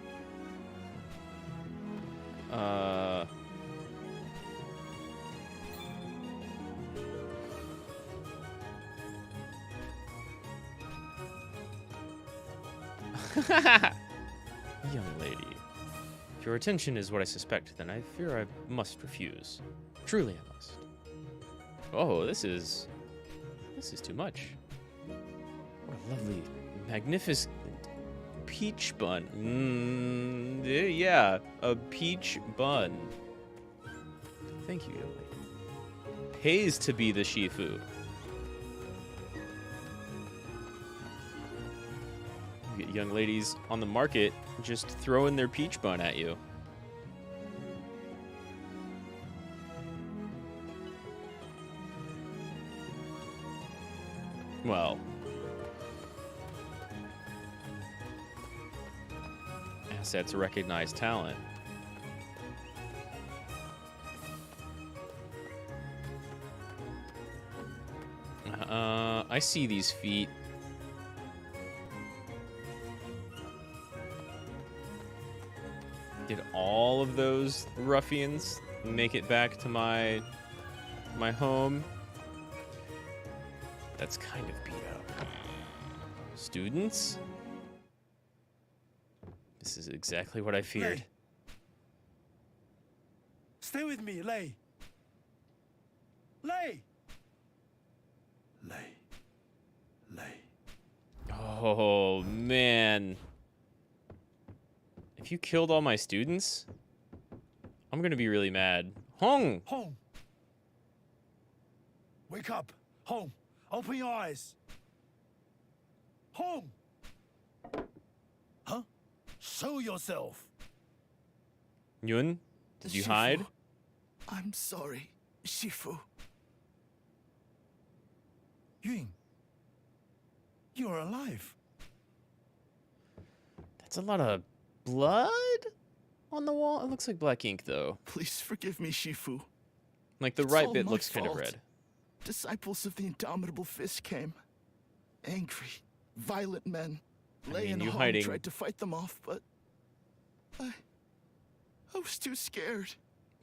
Young lady, if your attention is what I suspect, then I fear I must refuse. Truly I must. Oh, this is too much. What a lovely, magnificent peach bun. Yeah, a peach bun. Thank you, young lady. Pays to be the Shifu. You get young ladies on the market just throwing their peach bun at you. Well, assets recognize talent. I see these feet. Did all of those ruffians make it back to my home? That's kind of beat up. Students? This is exactly what I feared. Lei. Stay with me, Lei. Lei. Lei. Lei. Oh, man. If you killed all my students, I'm gonna be really mad. Hong! Home. Wake up. Home. Open your eyes. Home! Huh? Show yourself! Yun, did you Shifu, hide? I'm sorry, Shifu. Yun, you're alive. That's a lot of blood on the wall. It looks like black ink, though. Please forgive me, Shifu. Like, the It's right all bit my looks kind of fault. red. Disciples of the Indomitable Fist came. Angry, violent men. Lei and you Hong hiding- tried to fight them off, but I was too scared.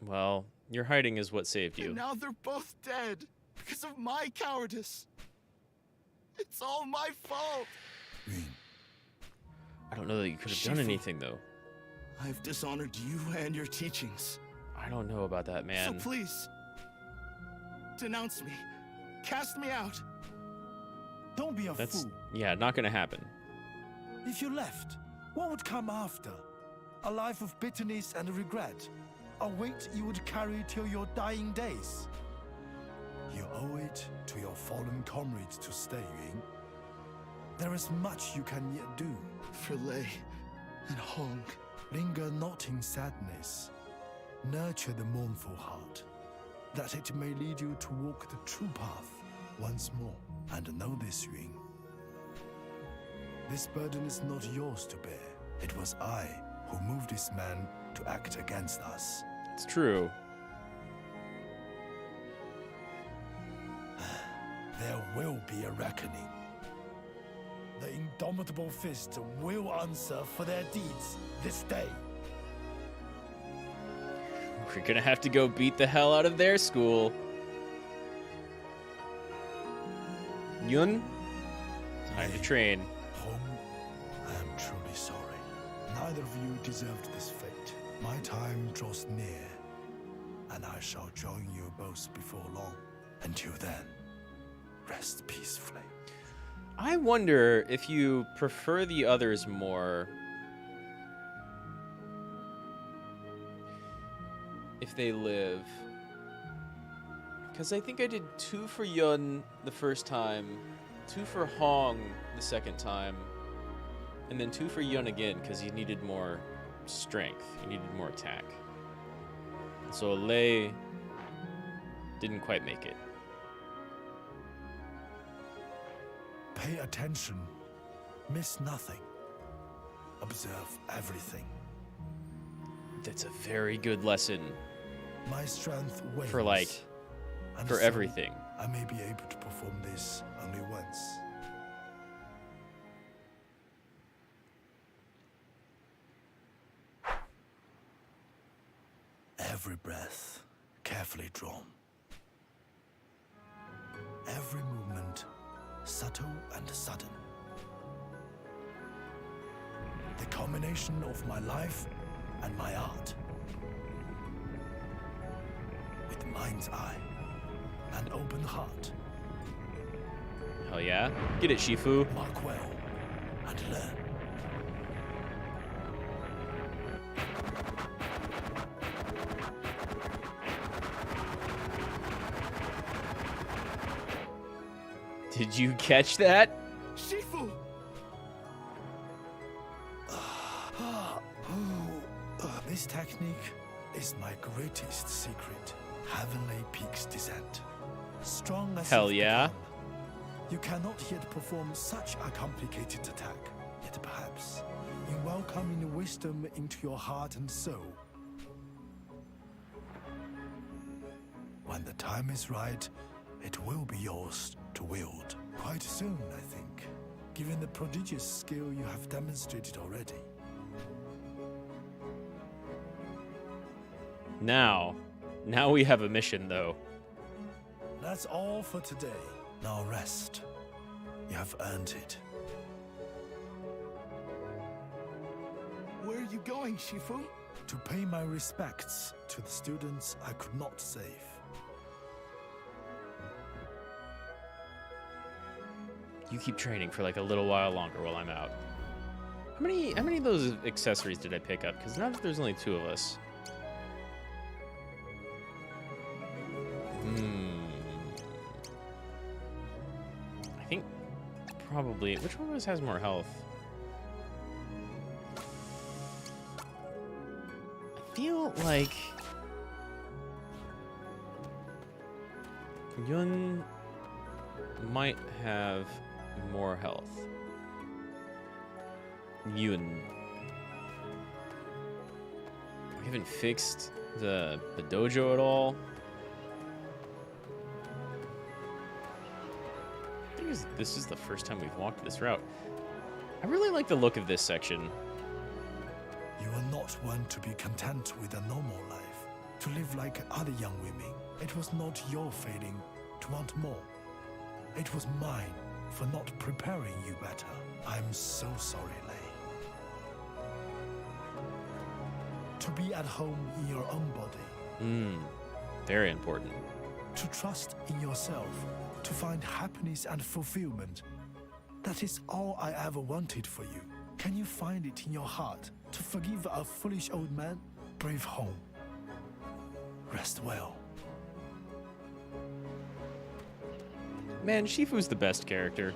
Well, your hiding is what saved you. And now they're both dead because of my cowardice. It's all my fault. Yun, I don't know that you could have done Shifu. anything, though. I've dishonored you and your teachings. I don't know about that, man. So please, denounce me. Cast me out. don't be a That's, fool. yeah, not gonna happen. If you left, what would come after? A life of bitterness and regret. A weight you would carry till your dying days. You owe it to your fallen comrades to stay, Yun. There is much you can yet do. For Lei and Hong. Linger not in sadness. Nurture the mournful heart, that it may lead you to walk the true path once more. And know this, Yun. This burden is not yours to bear. It was I who moved this man to act against us. It's true. There will be a reckoning. The Indomitable Fist will answer for their deeds this day. We're gonna have to go beat the hell out of their school. Yun, time to train. Home, I am truly sorry. Neither of you deserved this fate. My time draws near, and I shall join you both before long. Until then, rest peacefully. I wonder if you prefer the others more if they live. Because I think I did 2 for Yun the first time, 2 for Hong the second time, and then 2 for Yun again because he needed more strength. He needed more attack. So Lei didn't quite make it. Pay attention. Miss nothing. Observe everything. That's a very good lesson My strength wanes. for like, and for so everything. I may be able to perform this only once. Every breath carefully drawn. Every movement subtle and sudden. The culmination of my life and my art. With mind's eye and open heart, Hell yeah. Get it, Shifu. mark well and learn. Did you catch that? Shifu! This technique is my greatest secret. Heavenly Peak's descent. Strong as Hell you've yeah. become, you cannot yet perform such a complicated attack. Yet perhaps, in welcoming wisdom into your heart and soul, when the time is right, it will be yours to wield. Quite soon, I think, given the prodigious skill you have demonstrated already. Now we have a mission, though. That's all for today. Now rest. You have earned it. Where are you going, Shifu? To pay my respects to the students I could not save. You keep training for like a little while longer while I'm out. How many of those accessories did I pick up? Because now that there's only 2 of us. I think probably... Which one of us has more health? I feel like... Yun might have more health. Yun. We haven't fixed the dojo at all. I think this is the first time we've walked this route. I really like the look of this section. You are not one to be content with a normal life, to live like other young women. It was not your failing to want more. It was mine for not preparing you better. I'm so sorry, Lei. To be at home in your own body. Very important. To trust in yourself, to find happiness and fulfillment. That is all I ever wanted for you. Can you find it in your heart to forgive a foolish old man? Brave home. Rest well. Man, Shifu's the best character.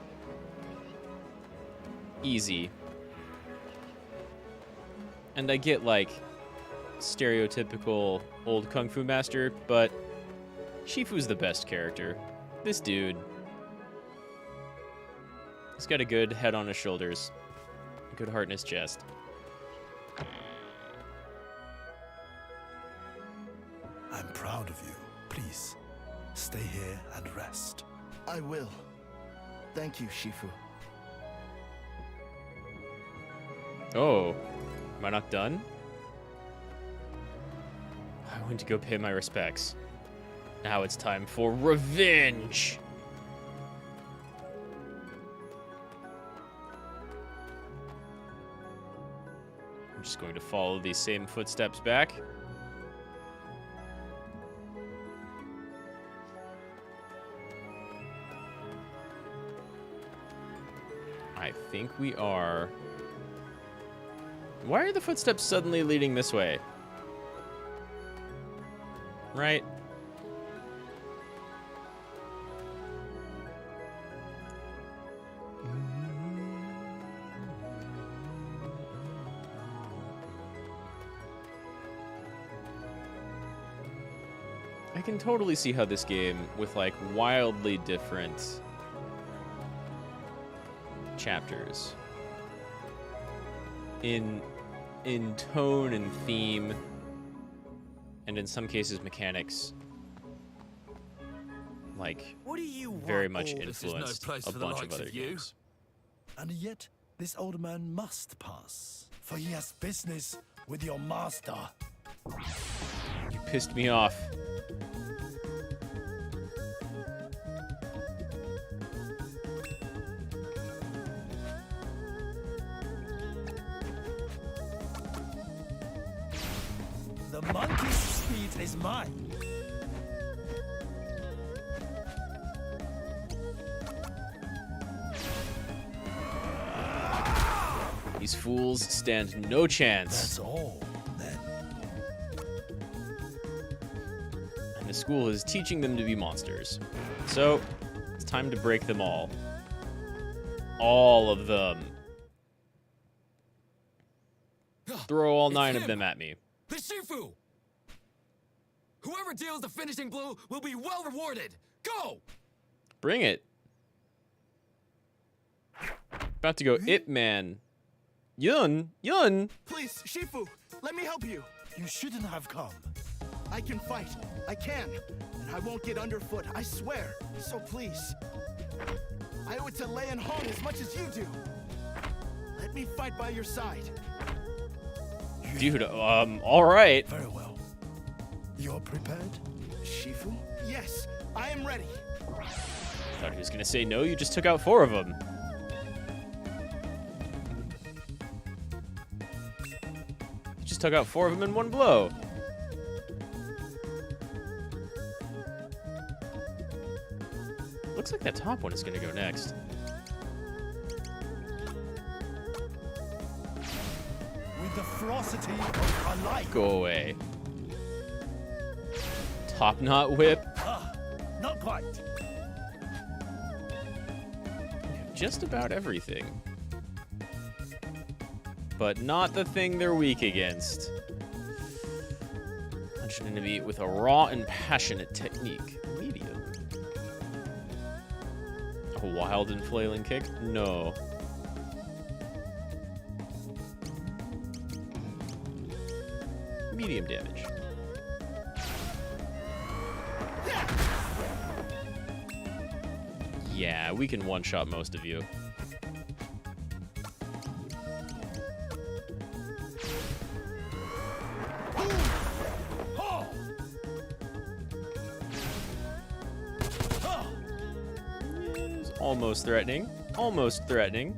Easy. And I get, like, stereotypical old kung fu master, but Shifu's the best character. This dude. He's got a good head on his shoulders, a good heart in his chest. I'm proud of you. Please, stay here and rest. I will. Thank you, Shifu. Oh, am I not done? I went to go pay my respects. Now it's time for revenge! I'm just going to follow these same footsteps back. I think we are... Why are the footsteps suddenly leading this way? Right? I can totally see how this game, with like wildly different chapters in tone and theme, and in some cases mechanics, like very much influenced a bunch of other games. And yet, this old man must pass, for he has business with your master. You pissed me off. The monkey's speed is mine. These fools stand no chance. That's all, then. And the school is teaching them to be monsters. So, it's time to break them all. All of them. Throw all 9 of them at me. The Shifu! Whoever deals the finishing blow will be well rewarded. Go! Bring it. About to go Ip Man. Yun! Please, Shifu, let me help you. You shouldn't have come. I can fight. I can. And I won't get underfoot, I swear. So please. I owe it to Lei and Hong as much as you do. Let me fight by your side. Dude, alright. Very well. You're prepared? Shifu? Yes, I am ready. Thought he was gonna say no, you just took out 4 of them. You just took out 4 of them in one blow. Looks like that top one is gonna go next. With the ferocity of a lion. Go away. Top knot whip. Not quite. just about everything. But not the thing they're weak against. Punch an enemy with a raw and passionate technique. Medium. A wild and flailing kick? No. Medium damage. Yeah, we can one-shot most of you. Almost threatening. Almost threatening.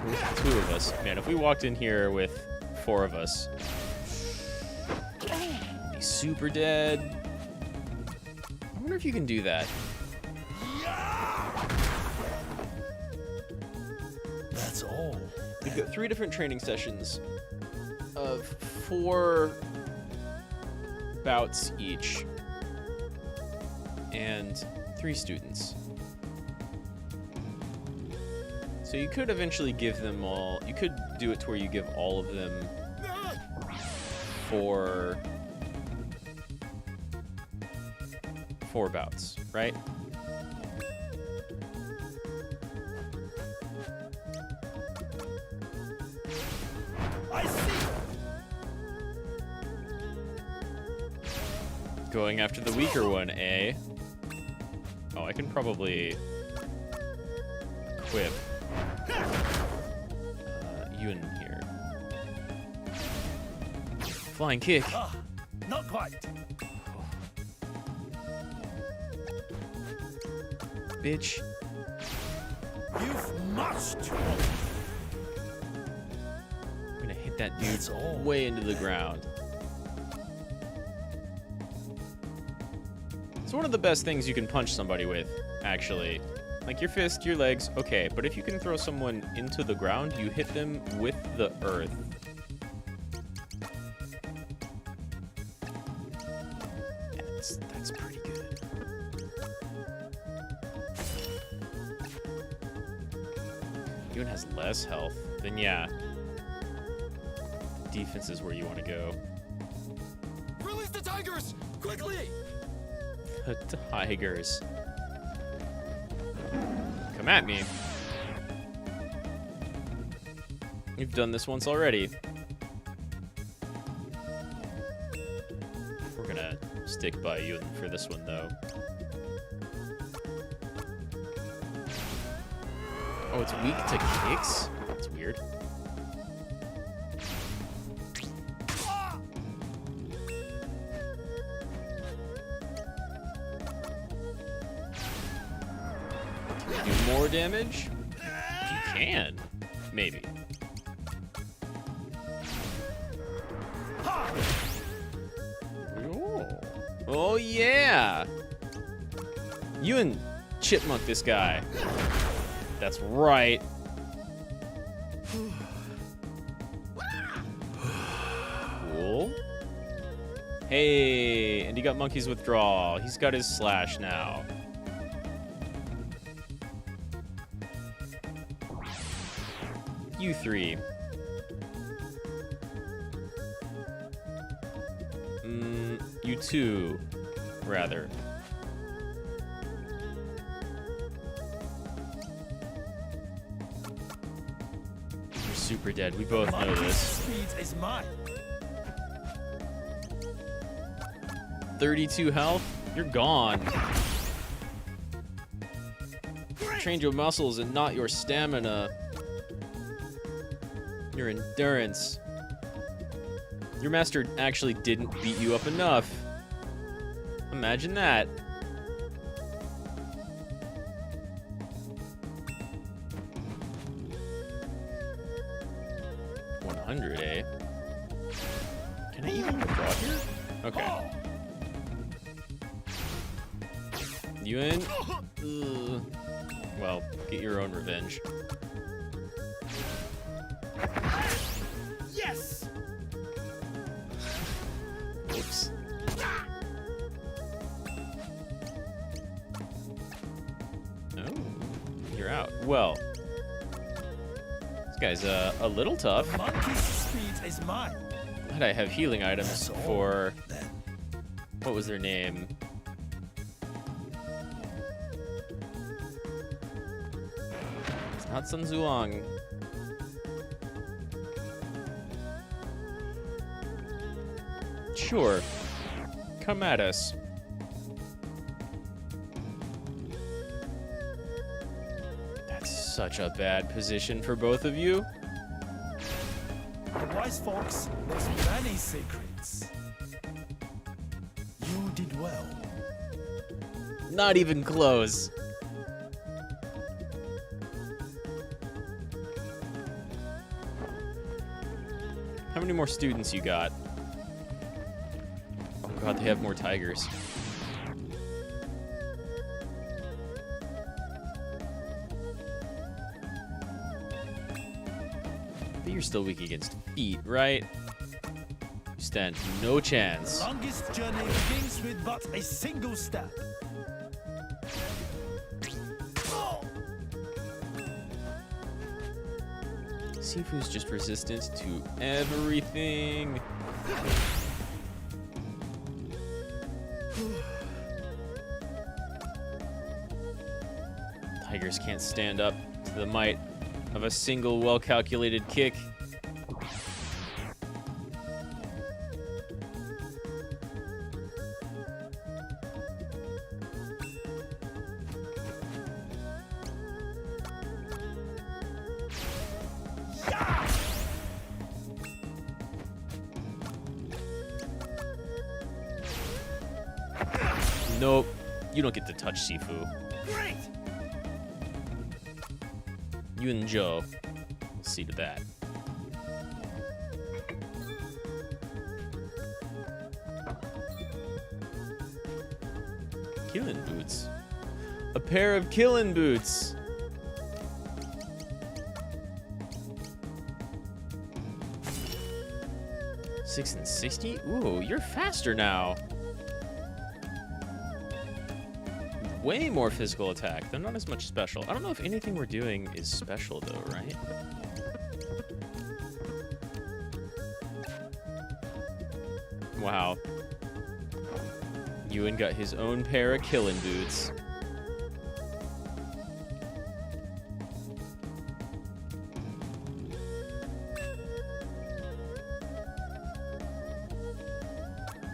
With 2 of us. Man, if we walked in here with 4 of us, be super dead. I wonder if you can do that. That's all. We've got 3 different training sessions of 4 bouts each. And 3 students. So you could eventually give them all... You could do it to where you give all of them 4 bouts, right? I see. Going after the weaker one, eh? Oh, I can probably equip you in here. Flying kick. Not quite. Bitch. You've much too. I'm gonna hit that dude That's all. way into the ground. It's one of the best things you can punch somebody with, actually. Like your fist, your legs, okay, but if you can throw someone into the ground, you hit them with the earth. That's pretty good. Even has less health, then yeah. Defense is where you want to go. Release the tigers! Quickly! The tigers. Come at me. You've done this once already. We're gonna stick by you for this one, though. Oh, it's weak to kicks? That's weird. Can you do more damage? You can. Maybe. Oh, yeah! You and Chipmunk this guy. That's right. Cool. Hey, and he got Monkey's Withdrawal. He's got his slash now. You 3. You 2, rather. You're super dead. We both know this. Speed is mine. 32 health? You're gone. Trained your muscles and not your stamina. Your endurance. Your master actually didn't beat you up enough. Imagine that. $100, eh? Can I even withdraw here? Okay. You in? Ugh. Well, get your own revenge. Yes. Whoops. Oh. figure out. Well, this guy's a little tough. The monkey's speed is mine. Glad I have healing items for... What was their name? It's not Sun Zhuang. Sure. Come at us. That's such a bad position for both of you. The wise fox knows many secrets. You did well. Not even close. How many more students you got? Oh god, they have more tigers. But you're still weak against feet, right? You stand no chance. The longest journey begins with but a single step. Shifu's just resistant to everything. Tigers can't stand up to the might of a single well-calculated kick. Nope, you don't get to touch Shifu. Great! You and Joe will see to that. Killing boots. A pair of killing boots. $6 and 60? Ooh, you're faster now. Way more physical attack, though not as much special. I don't know if anything we're doing is special, though, right? Wow. Ewan got his own pair of killing boots.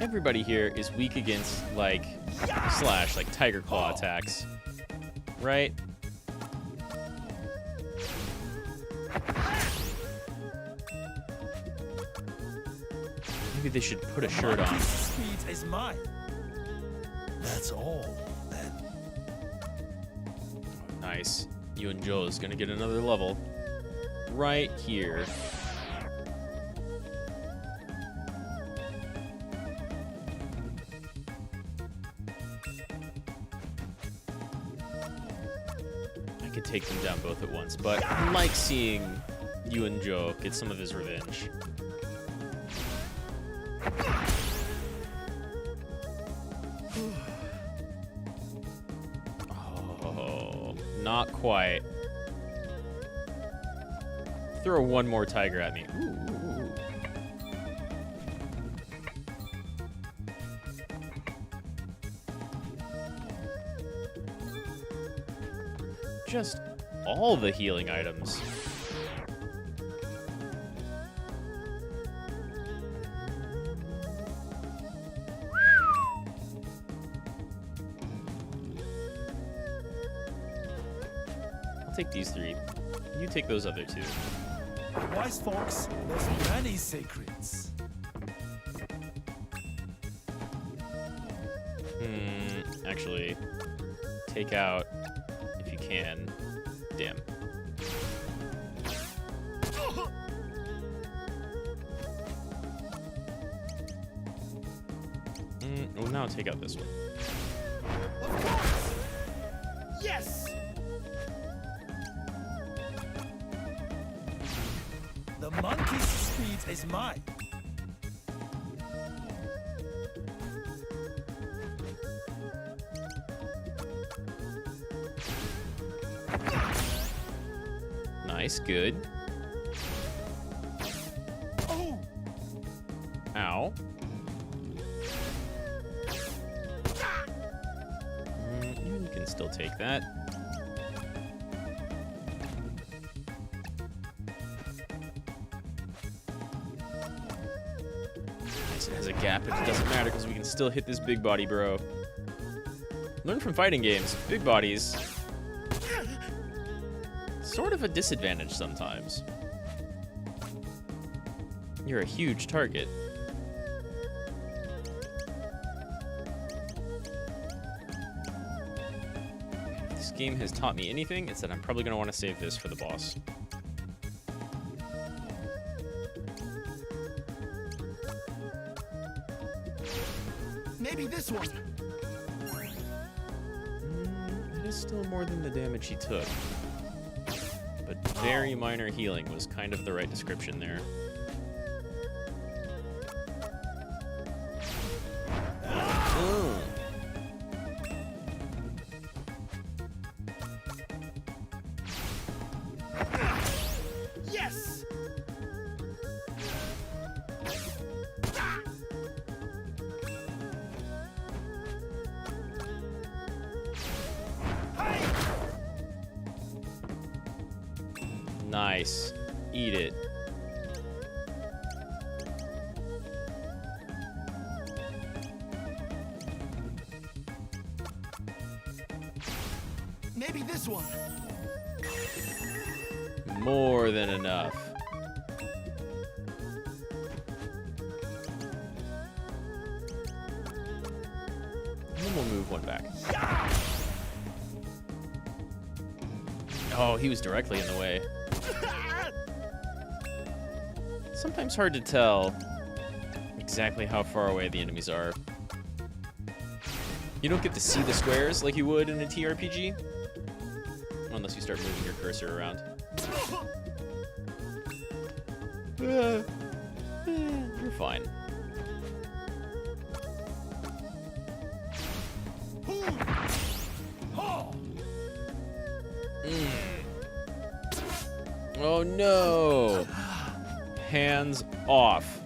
Everybody here is weak against, like, slash, like, tiger claw attacks. Right? Maybe they should put a shirt on. Speed is mine. That's all, then. Nice. You and Joe is gonna get another level. Right here. I could take them down both at once, but I like seeing you and Joe get some of his revenge. Oh, not quite. Throw one more tiger at me. Ooh, ooh, ooh. Just all the healing items. I'll take these three. You take those other two. The wise fox knows many secrets. Actually, take out, if you can, damn. Well, now take out this one. Yes! The monkey's speed is mine. Nice, good. Oh! Ow. You can still take that. Nice, it has a gap, but it doesn't matter because we can still hit this big body, bro. Learn from fighting games. Big bodies. Sort of a disadvantage sometimes. You're a huge target. If this game has taught me anything, it's that I'm probably going to want to save this for the boss. Maybe this one. It is still more than the damage he took. But very minor healing was kind of the right description there. Yes! Nice. Eat it. Maybe this one. More than enough. And then we'll move one back. Oh, he was directly in the way. Sometimes hard to tell exactly how far away the enemies are. You don't get to see the squares like you would in a TRPG. Unless you start moving your cursor around. You're fine. Oh no! Hands off.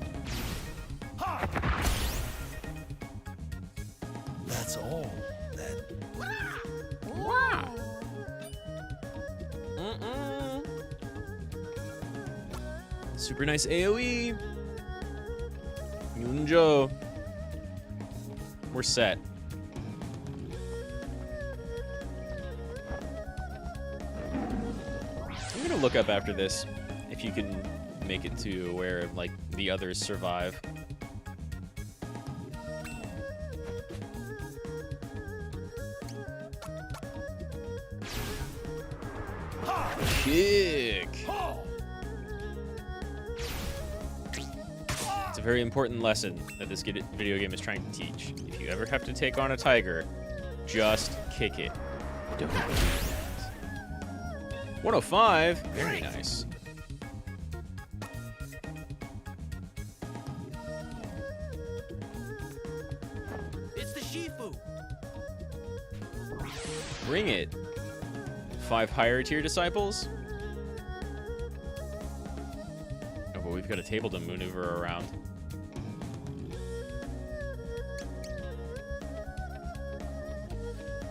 That's all, then. Wow. Super nice AoE. Yunjo. We're set. I'm gonna look up after this if you can make it to where like the others survive. Kick. It's a very important lesson that this video game is trying to teach. If you ever have to take on a tiger, just kick it. Don't do that. 105. Very nice. It's the Shifu. Bring it. 5 higher tier disciples. Oh, but we've got a table to maneuver around.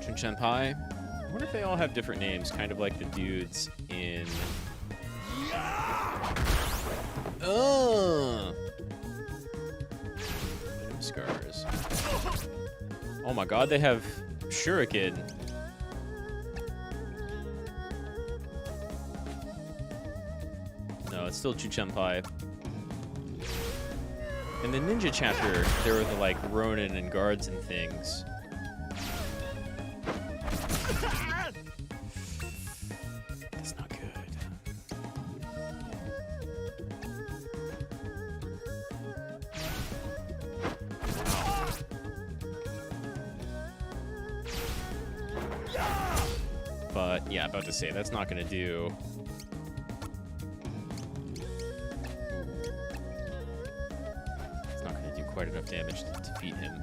Chun-Chanpai. I wonder if they all have different names, kind of like the dudes in... Oh! Scars. Oh my god, they have Shuriken. No, it's still Chun-Chanpai. In the ninja chapter, there were the, like, Ronin and guards and things. That's not good. But, yeah, about to say, that's not gonna do. Quite enough damage to defeat him.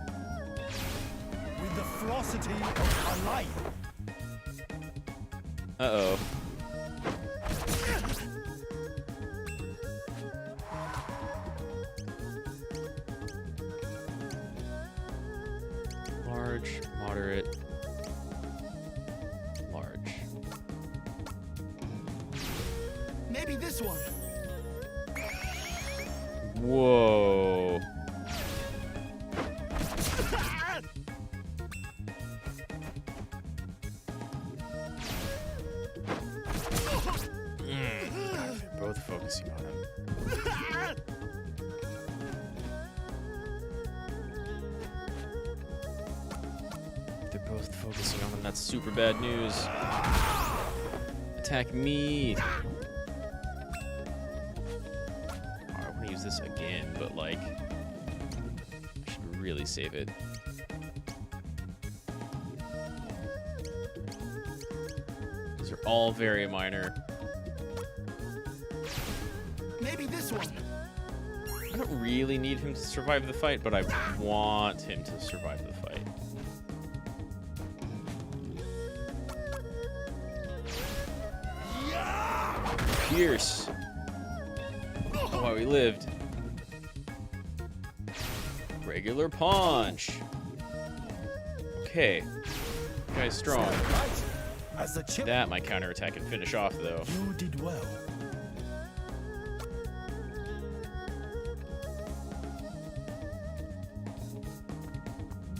With the ferocity of a lion. Uh-oh. large, moderate, large. Maybe this one. Whoa. God, they're both focusing on him. They're both focusing on him. That's super bad news. Attack me. I want to use this again, but like, I should really save it. These are all very minor. Maybe this one. I don't really need him to survive the fight, but I want him to survive the fight. Pierce. Oh, why we lived. Regular punch. Okay. Guy's strong. As the chip, That might counterattack and finish off, though. you did well.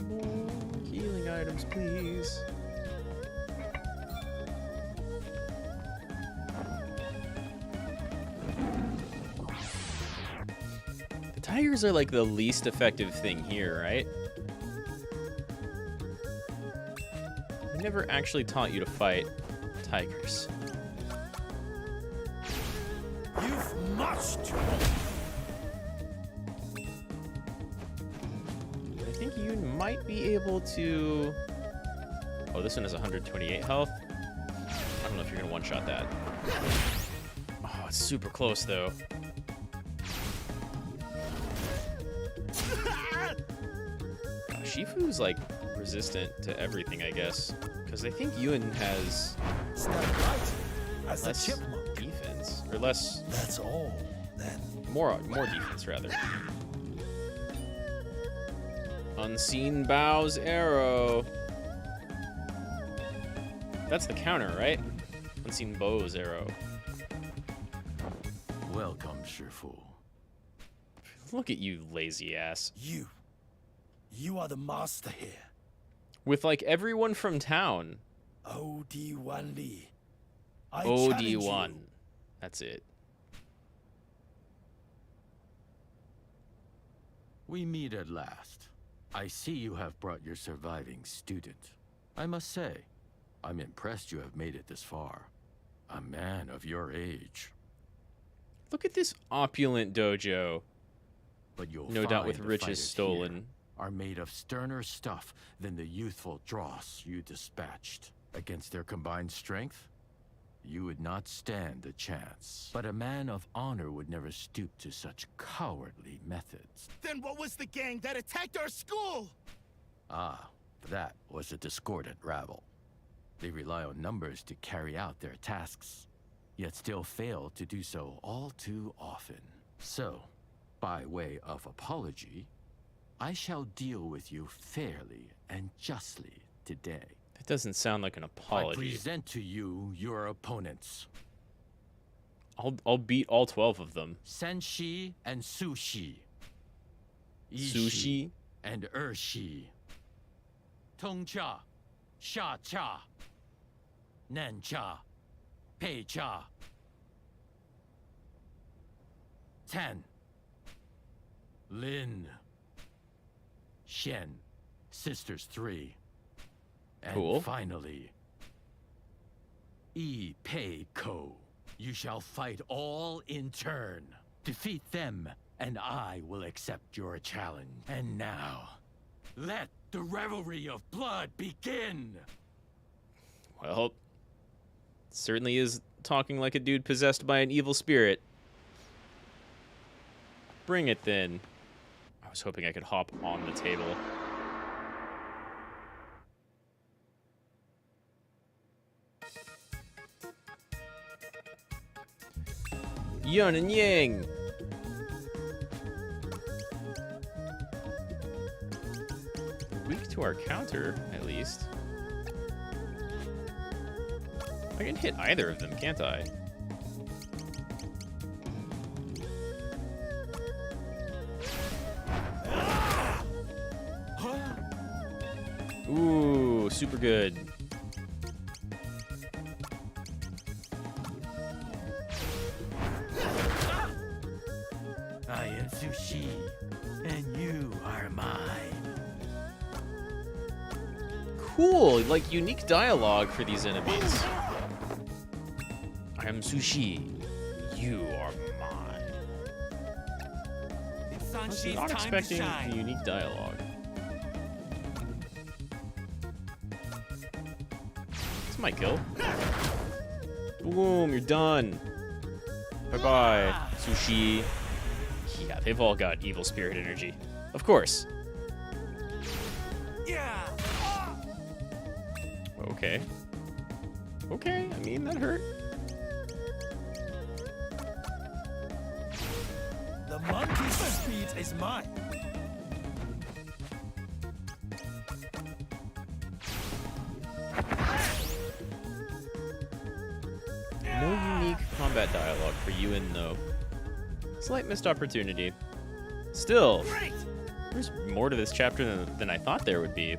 More healing items, please. The tigers are like the least effective thing here, right? I never actually taught you to fight tigers. You've much to I think you might be able to... Oh, this one has 128 health. I don't know if you're gonna one-shot that. Oh, it's super close, though. Shifu's, like, resistant to everything, I guess. Because I think Ewan has step right. As the less chipmunk. defense. Or less... That's all, then. More defense, rather. Unseen Bow's arrow. That's the counter, right? Unseen Bow's arrow. Welcome, Shifu. Look at you, lazy ass. You are the master here. With, like, everyone from town. OD1 Lee. I challenge you. OD1. That's it. We meet at last. I see you have brought your surviving student. I must say, I'm impressed you have made it this far. A man of your age. Look at this opulent dojo. But you'll No doubt find with the riches fighters stolen. here are made of sterner stuff than the youthful dross you dispatched. Against their combined strength, you would not stand a chance. But a man of honor would never stoop to such cowardly methods. Then what was the gang that attacked our school? Ah, that was a discordant rabble. They rely on numbers to carry out their tasks, yet still fail to do so all too often. So, by way of apology, I shall deal with you fairly and justly today. That doesn't sound like an I apology. present to you your opponents, I'll beat all 12 of them. Senshi and Sushi. Sushi? And Ershi. Tongcha, Sha-cha, Nancha, Pei-cha. 10. Lin. Shen, Sisters 3. And Cool. finally, Yi Pei Ko. You shall fight all in turn. Defeat them, and I will accept your challenge. And now, let the revelry of blood begin! Well, certainly is talking like a dude possessed by an evil spirit. Bring it then. I was hoping I could hop on the table. Yun and Yang. weak to our counter, at least. I can hit either of them, can't I? Ooh, super good. I am Sushi, and you are mine. Cool, like unique dialogue for these enemies. I am Sushi. You are mine. I was not expecting the unique dialogue. This might kill. Boom, you're done. Bye-bye, Sushi. Yeah, they've all got evil spirit energy. Of course. Yeah. Okay. Okay, I mean, that hurt. The monkey's speed is mine. No unique combat dialogue for Ewan, though. Slight missed opportunity. Still, there's more to this chapter than I thought there would be.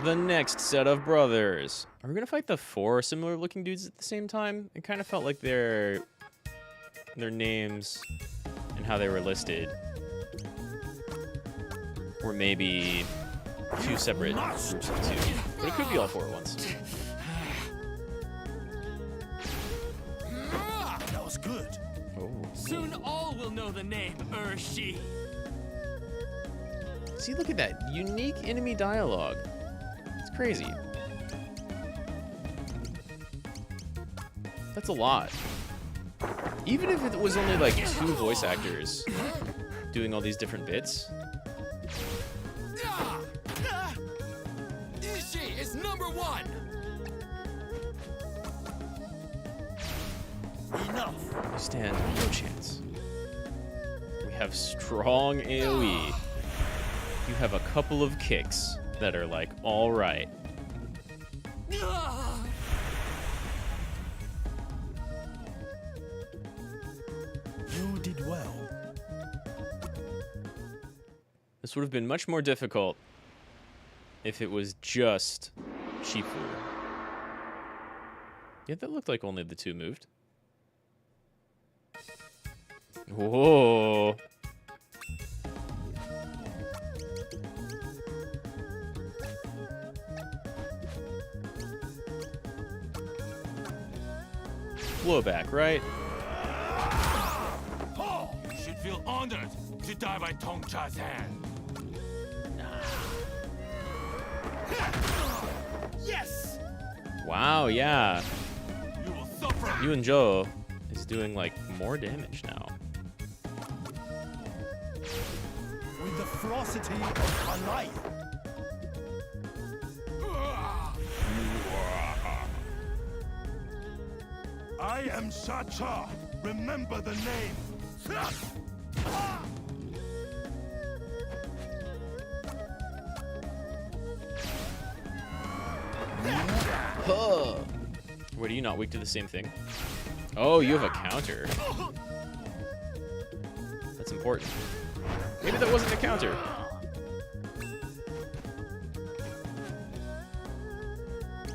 The next set of brothers. Are we gonna fight the 4 similar-looking dudes at the same time? It kind of felt like their names and how they were listed were maybe 2 separate groups of 2, but it could be all 4 at once. That was good. Oh. Soon all will know the name Urshi. See, look at that unique enemy dialogue. It's crazy. That's a lot. Even if it was only like 2 voice actors doing all these different bits. Ishi is #1. Enough. We stand no chance. We have strong AoE. You have a couple of kicks that are like all right. You did well. This would have been much more difficult if it was just Shifu. Yeah, that looked like only the 2 moved. Whoa. Blowback, right? You should feel honored to die by Tongcha's hand. Yes! Wow, yeah. You will suffer. Yuan Zhou is doing like more damage now. With the ferocity of a lion. I am Cha-Cha. Remember the name. Huh. What, are you not weak to the same thing? Oh, you have a counter. That's important. Maybe that wasn't a counter.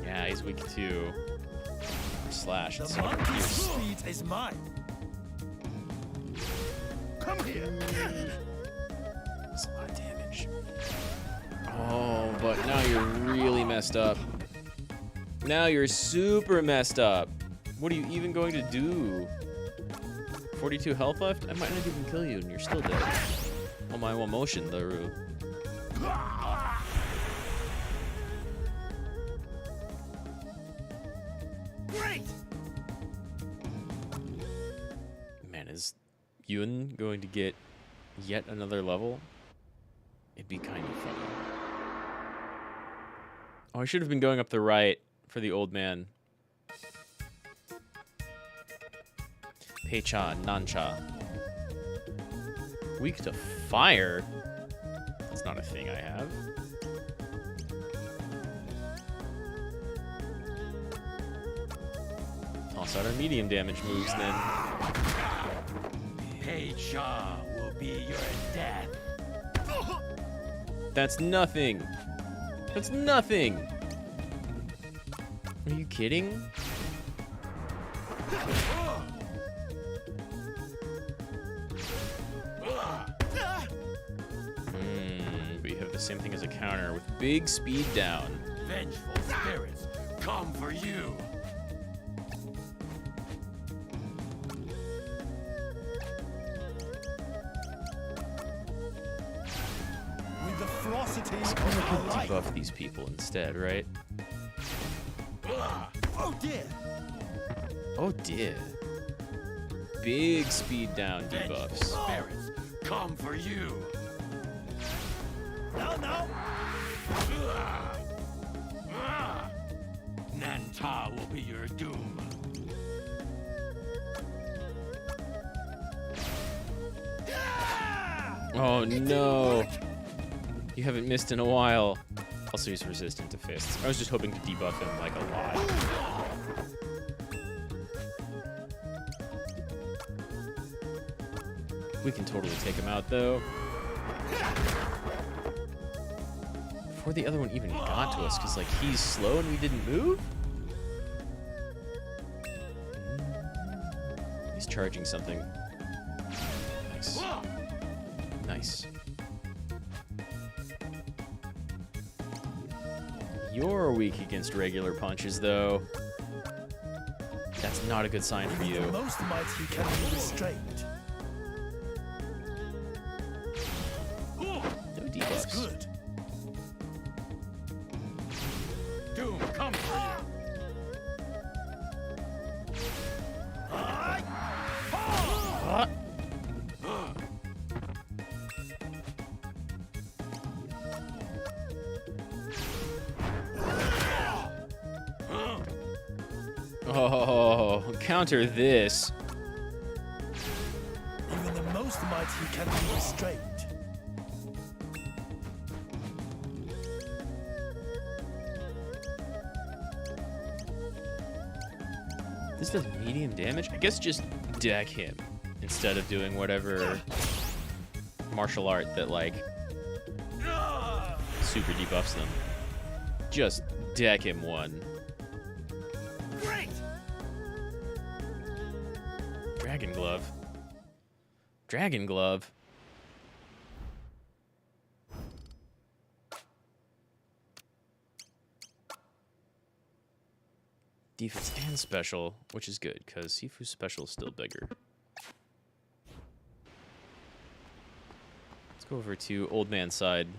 Yeah, he's weak to slash. The It's so monkey's confused. speed is mine. Come here. That's a lot of damage. Oh, but now you're really messed up. Now you're super messed up. What are you even going to do? 42 health left? I might not even kill you and you're still dead. Oh my one motion, Daru. Great. Man, is Yun going to get yet another level? It'd be kind of funny. Oh, I should have been going up the right for the old man. Pei-cha, Nan-cha. Weak to fire? That's not a thing I have. Toss out our medium damage moves then. Pei-cha will be your death. That's nothing. That's nothing. Are you kidding? We have the same thing as a counter with big speed down. Vengeful spirits, come for you. With the ferocity I of could our life. debuff these people instead, right? Oh dear. Oh dear. Big speed down Vengeful debuffs. spirits, come for you. No. Nanta will be your doom. Oh no. You haven't missed in a while. Also, he's resistant to fists. I was just hoping to debuff him like a lot. We can totally take him out though. Before the other one even got to us, because like he's slow and we didn't move? He's charging something. Nice. Nice. You're weak against regular punches, though. That's not a good sign for you. With the most might he can be restrained. No That's debuffs. good. Doom, come for you. Oh, counter this. Even the most might he can be restrained. This does medium damage? I guess just deck him instead of doing whatever martial art that, like, super debuffs them. Just deck him one. Great! Dragon Glove. Dragon Glove. Defense and special, which is good, because Shifu's special is still bigger. Let's go over to Old Man's side.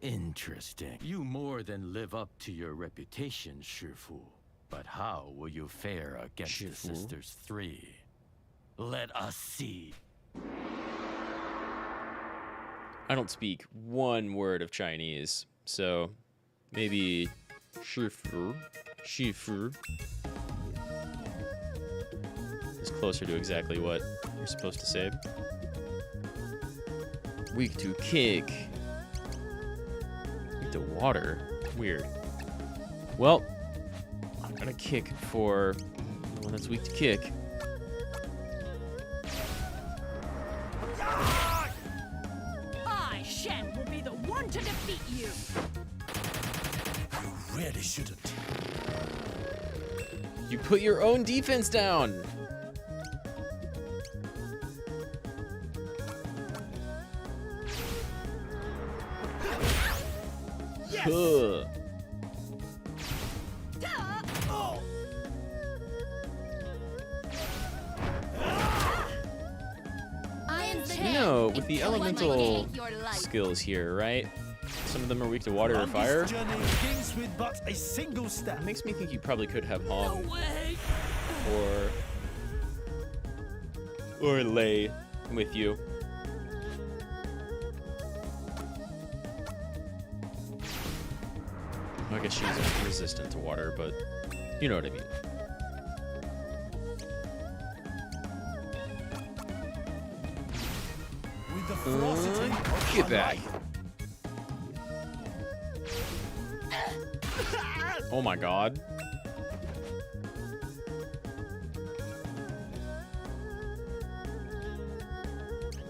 Interesting. You more than live up to your reputation, Shifu. But how will you fare against the Shifu? Sisters 3? Let us see. I don't speak one word of Chinese, so maybe Shifu is closer to exactly what you're supposed to say. Weak to kick. Weak to water. Weird. Well, I'm gonna kick for the one that's weak to kick. I, Shen, will be the one to defeat you. You really shouldn't. You put your own defense down. Yes. You know, with the elemental skills here, right? Some of them are weak to water or fire. This journey begins with but a single step. It makes me think you probably could have Hong or Lei with you. I guess she's resistant to water, but you know what I mean. With the ferocity of Get back. Oh my god.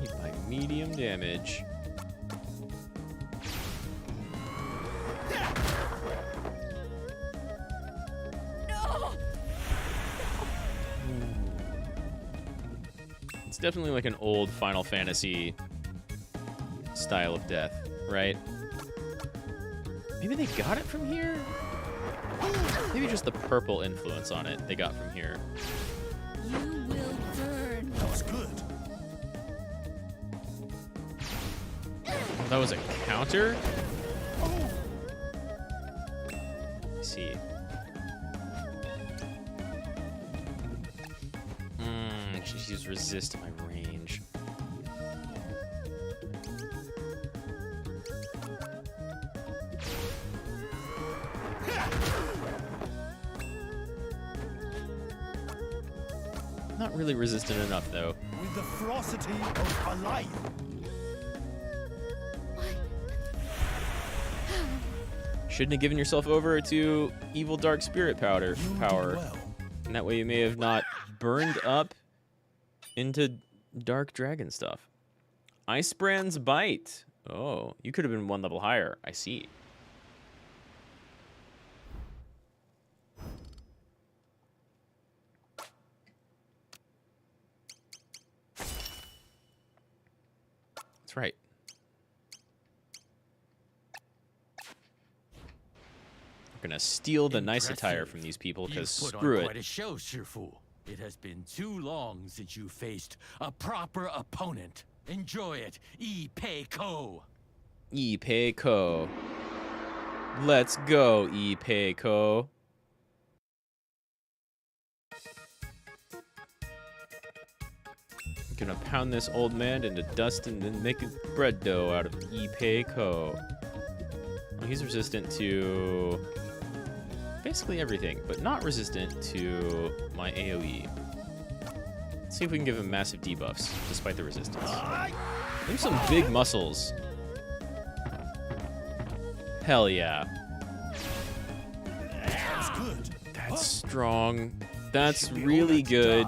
Hit by medium damage. It's definitely like an old Final Fantasy style of death, right? Maybe they got it from here? Maybe just the purple influence on it they got from here. You will burn. That was good. That was a counter? I see. Just use resist to my range. Not really resistant enough, though. With the ferocity of a lion. Shouldn't have given yourself over to evil dark spirit power. And that way you may have not burned up into dark dragon stuff. Icebrand's Bite. Oh, you could have been one level higher. I see. That's right. We're gonna steal the nice attire from these people because screw it. Quite a show, Shifu. It has been too long since you faced a proper opponent. Enjoy it, Ipei-ko. Ipei-ko. Let's go, Ipei-ko. Gonna pound this old man into dust and then make a bread dough out of Ipei-ko. Well, he's resistant to basically everything, but not resistant to my AoE. Let's see if we can give him massive debuffs, despite the resistance. There's some big muscles. Hell yeah. That's good. That's strong. That's really good.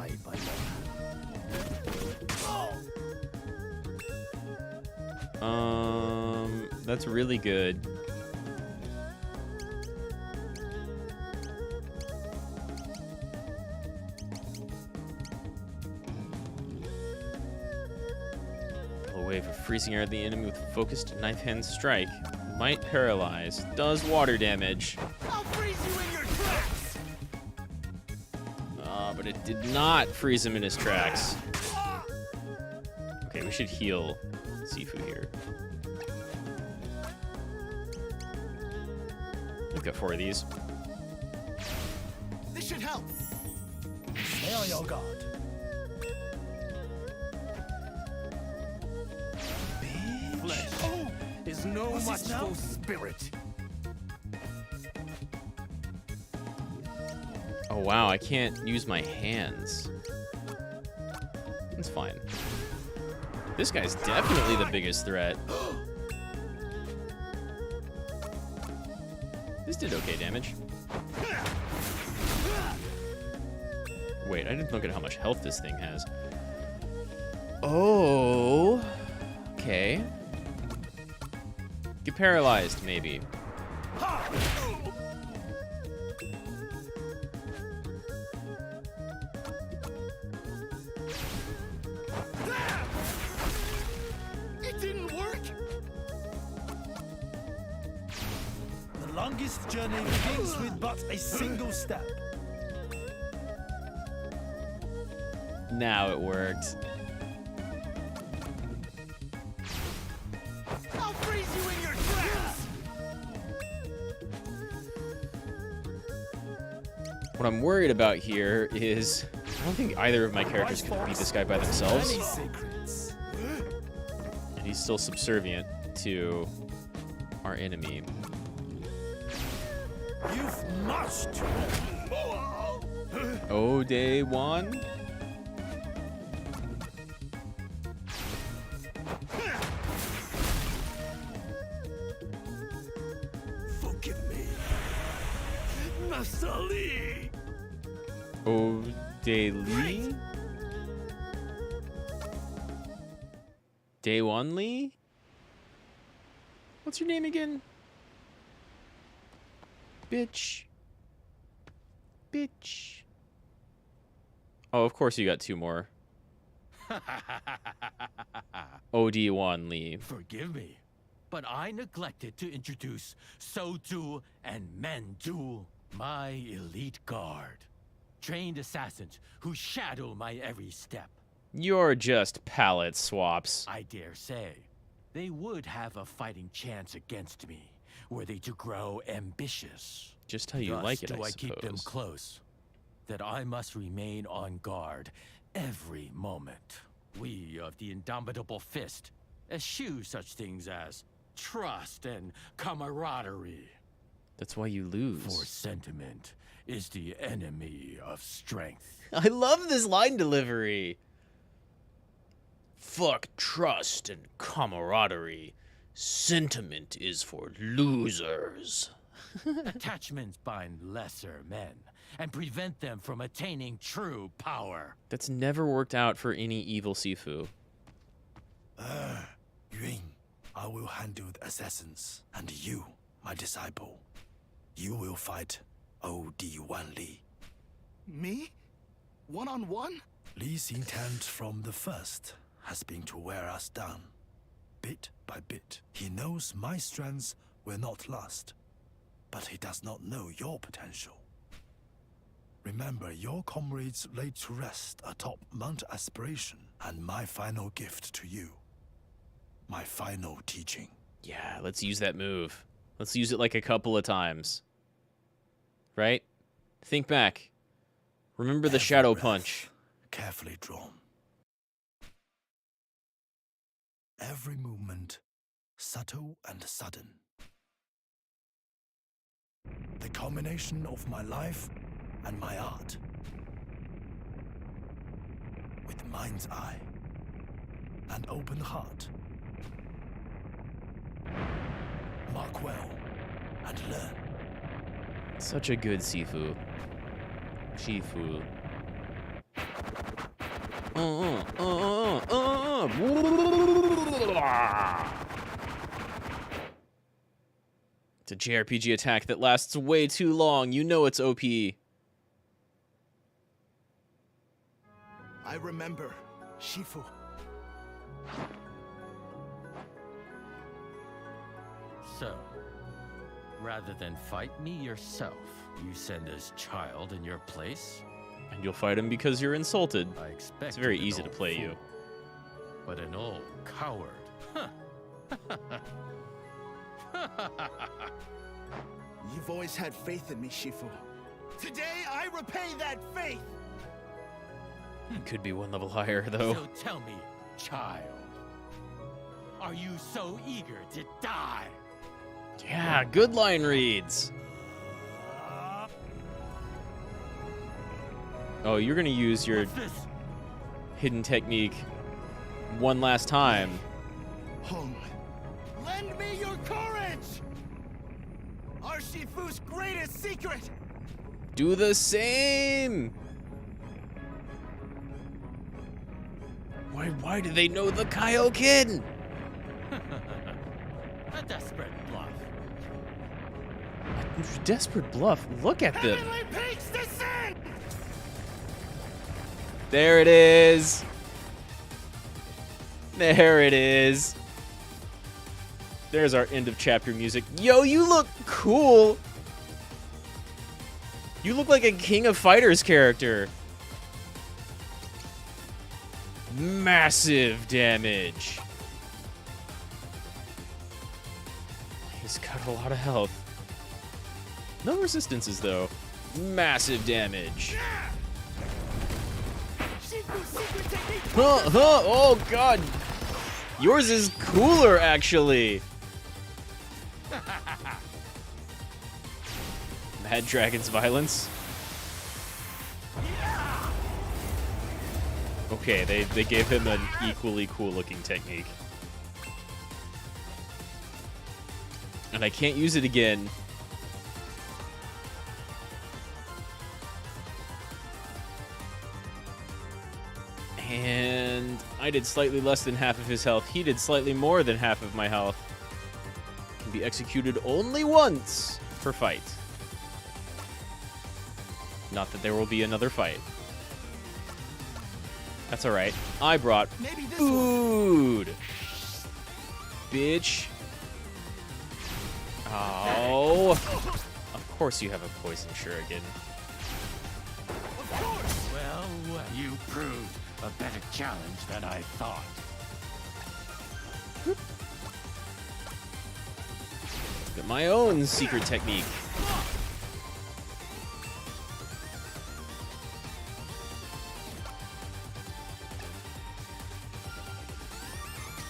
That's really good. Pull away for freezing air at the enemy with focused knife hand strike. Might paralyze. Does water damage. I'll freeze you in your tracks. But it did not freeze him in his tracks. Okay, we should heal Shifu here. We've got 4 of these. This should help. Stay on your guard. Flesh is no match for spirit. Oh wow, I can't use my hands. That's fine. This guy's definitely the biggest threat. This did okay damage. Wait, I didn't look at how much health this thing has. Oh, okay. Get paralyzed, maybe. It didn't work. The longest journey begins with but a single step. Now it worked. I'll freeze you in your tracks. What I'm worried about here is I don't think either of my characters can beat this guy by themselves. Many secrets. And he's still subservient to our enemy. You've much to learn. Oh, day one. Master Lee! Oh, Day Lee? Day One Lee? What's your name again? Bitch. Bitch. Oh, of course you got two more. OD1 Lee. Forgive me, but I neglected to introduce Soju and Menju, my elite guard. Trained assassins who shadow my every step. You're just palette swaps. I dare say, they would have a fighting chance against me, were they to grow ambitious. Just how you Thus like it, do I I keep them suppose. close, that I must remain on guard every moment. We of the Indomitable Fist eschew such things as trust and camaraderie. That's why you lose. For sentiment is the enemy of strength. I love this line delivery. Fuck trust and camaraderie. Sentiment is for losers. Attachments bind lesser men and prevent them from attaining true power. That's never worked out for any evil Shifu. Yun, I will handle the assassins, and you, my disciple, you will fight OD1 Lee. Me? One-on-one? Lee's intent from the first has been to wear us down, bit by bit. He knows my strengths will not last, but he does not know your potential. Remember, your comrades laid to rest atop Mount Aspiration, and my final gift to you. My final teaching. Yeah, let's use that move. Let's use it like a couple of times. Right? Think back. Remember the Every shadow breath punch. Carefully drawn. Every movement subtle and sudden. The culmination of my life and my art. With mind's eye and open heart. Mark well and learn. Such a good Shifu. Shifu. It's a JRPG attack that lasts way too long. You know it's OP. I remember, Shifu. So, rather than fight me yourself, you send this child in your place? And you'll fight him because you're insulted. I expect It's very easy to play you. But an old coward. You've always had faith in me, Shifu. Today, I repay that faith! Could be one level higher, though. So tell me, child, are you so eager to die? Yeah, good line reads. Oh, you're gonna use your What's this? hidden technique one last time. Hong, lend me your courage! Our Shifu's greatest secret! Do the same! Why do they know the Kaioken? A desperate bluff. Desperate bluff. Look at them. Heavenly peaks descend! There it is. There it is. There's our end of chapter music. Yo, you look cool. You look like a King of Fighters character. Massive damage. He's got a lot of health. No resistances, though. Massive damage. Shifu's secret technique! Oh, God. Yours is cooler, actually. Mad Dragon's violence. Okay, they gave him an equally cool-looking technique. And I can't use it again. And I did slightly less than half of his health. He did slightly more than half of my health. Can be executed only once per fight. Not that there will be another fight. That's alright. I brought food. Bitch. Oh. Of course you have a poison shuriken. Well, you proved a better challenge than I thought. Got my own secret technique.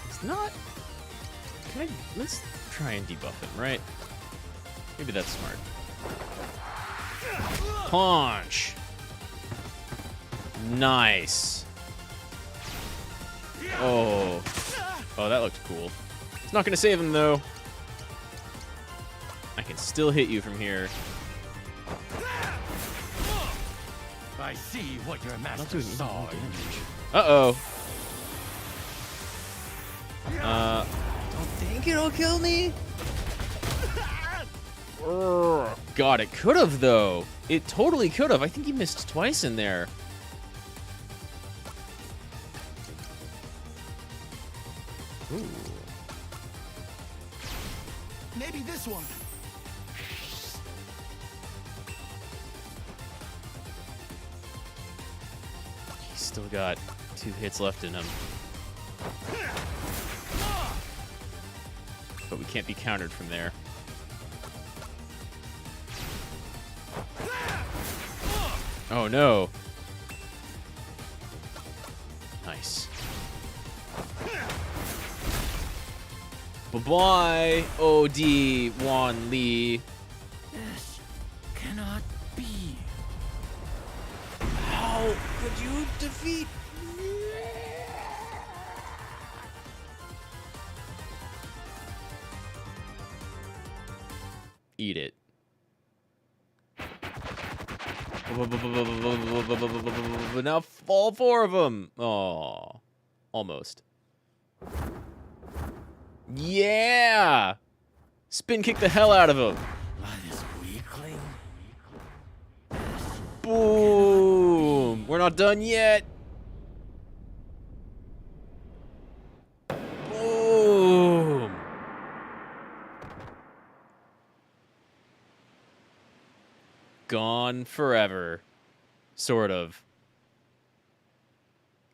It's not... Let's try and debuff him, right? Maybe that's smart. Punch! Nice. Oh. Oh, that looked cool. It's not gonna save him, though. I can still hit you from here. I see what your master saw. Uh-oh. Don't think it'll kill me? God, it could have, though. It totally could have. I think he missed twice in there. Ooh. Maybe this one. He's still got 2 hits left in him. But we can't be countered from there. Oh no. Nice. Bye-bye, OD Wan Lee. This cannot be. How could you defeat me? Eat it. Now all 4 of them. Oh, almost. Yeah! Spin kick the hell out of him. This weakling. Boom! We're not done yet. Boom! Gone forever. Sort of.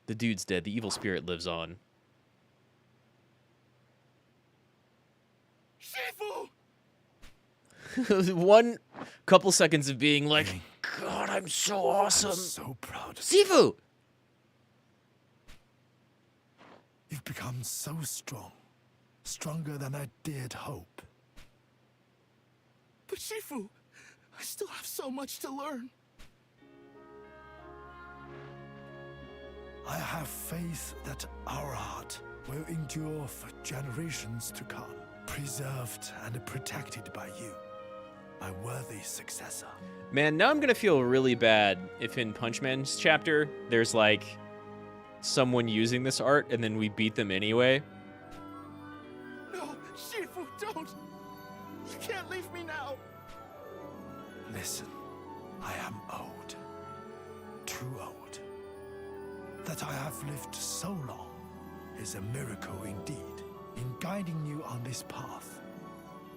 The dude's dead. The evil spirit lives on. Shifu! One couple seconds of being like, God, I'm so awesome. I'm so proud of you. Shifu! You've become so strong. Stronger than I dared hope. But Shifu, I still have so much to learn. I have faith that our art will endure for generations to come, preserved and protected by you, my worthy successor. Man, now I'm gonna feel really bad if in Punchman's chapter, there's like someone using this art and then we beat them anyway. No, Shifu, don't! You can't leave me now! Listen, I am old, too old. That I have lived so long is a miracle indeed. In guiding you on this path,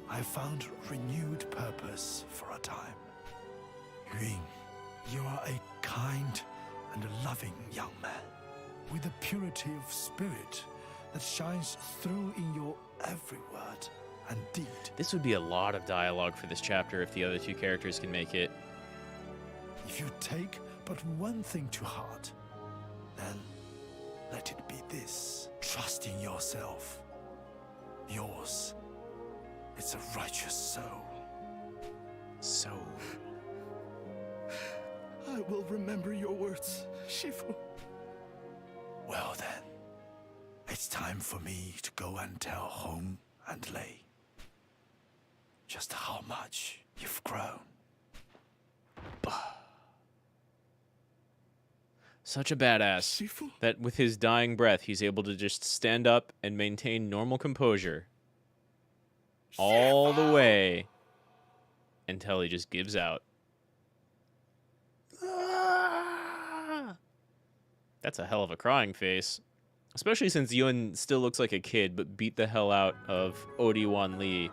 I found renewed purpose for a time. Yun, you are a kind and a loving young man, with a purity of spirit that shines through in your every word and deed. This would be a lot of dialogue for this chapter if the other 2 characters can make it. If you take but one thing to heart, then let it be this. Trust in yourself. Yours is a righteous soul. So... I will remember your words, Shifu. Well then, it's time for me to go and tell Hong and Lei just how much you've grown. Such a badass Shifu? that with his dying breath, he's able to just stand up and maintain normal composure all the way until he just gives out. That's a hell of a crying face. Especially since Yun still looks like a kid, but beat the hell out of Odi-Wan Lee.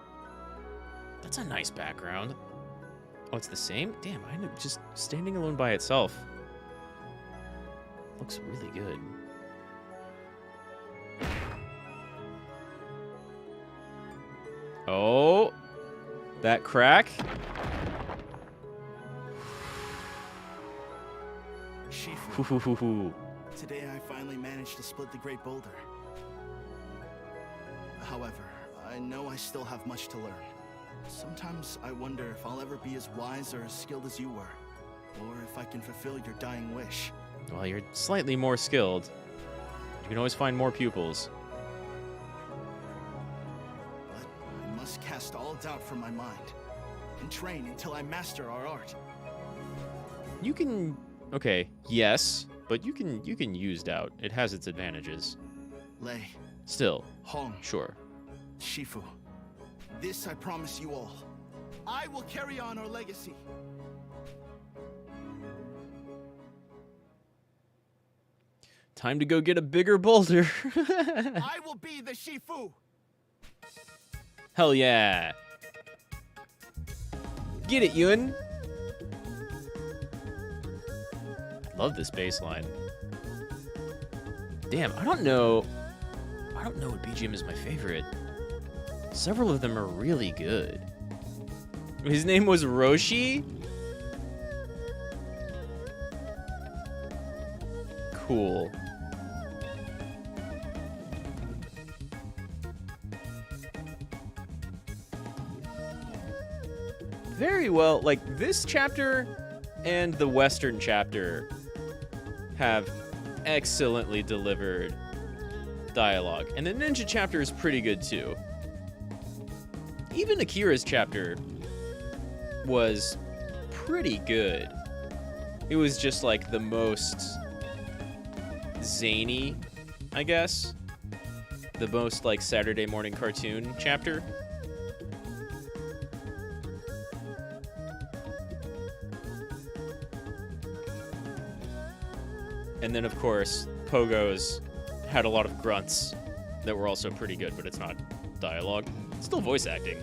That's a nice background. Oh, it's the same? Damn, I know, just standing alone by itself. Looks really good. Oh, that crack. Shifu. Today I finally managed to split the Great Boulder. However, I know I still have much to learn. Sometimes I wonder if I'll ever be as wise or as skilled as you were, or if I can fulfill your dying wish. Well, you're slightly more skilled. You can always find more pupils. But I must cast all doubt from my mind and train until I master our art. You can... Okay, yes, but you can use doubt. It has its advantages. Lei. Still. Hong. Sure. Shifu. This I promise you all. I will carry on our legacy. Time to go get a bigger boulder. I will be the Shifu. Hell yeah. Get it, Yun. Love this bass line. Damn, I don't know what BGM is my favorite. Several of them are really good. His name was Roshi? Cool. Very well, like this chapter and the Western chapter have excellently delivered dialogue. And the Ninja chapter is pretty good too. Even Akira's chapter was pretty good. It was just like the most zany, I guess. The most like Saturday morning cartoon chapter. And then, of course, Pogo's had a lot of grunts that were also pretty good, but it's not dialogue. It's still voice acting.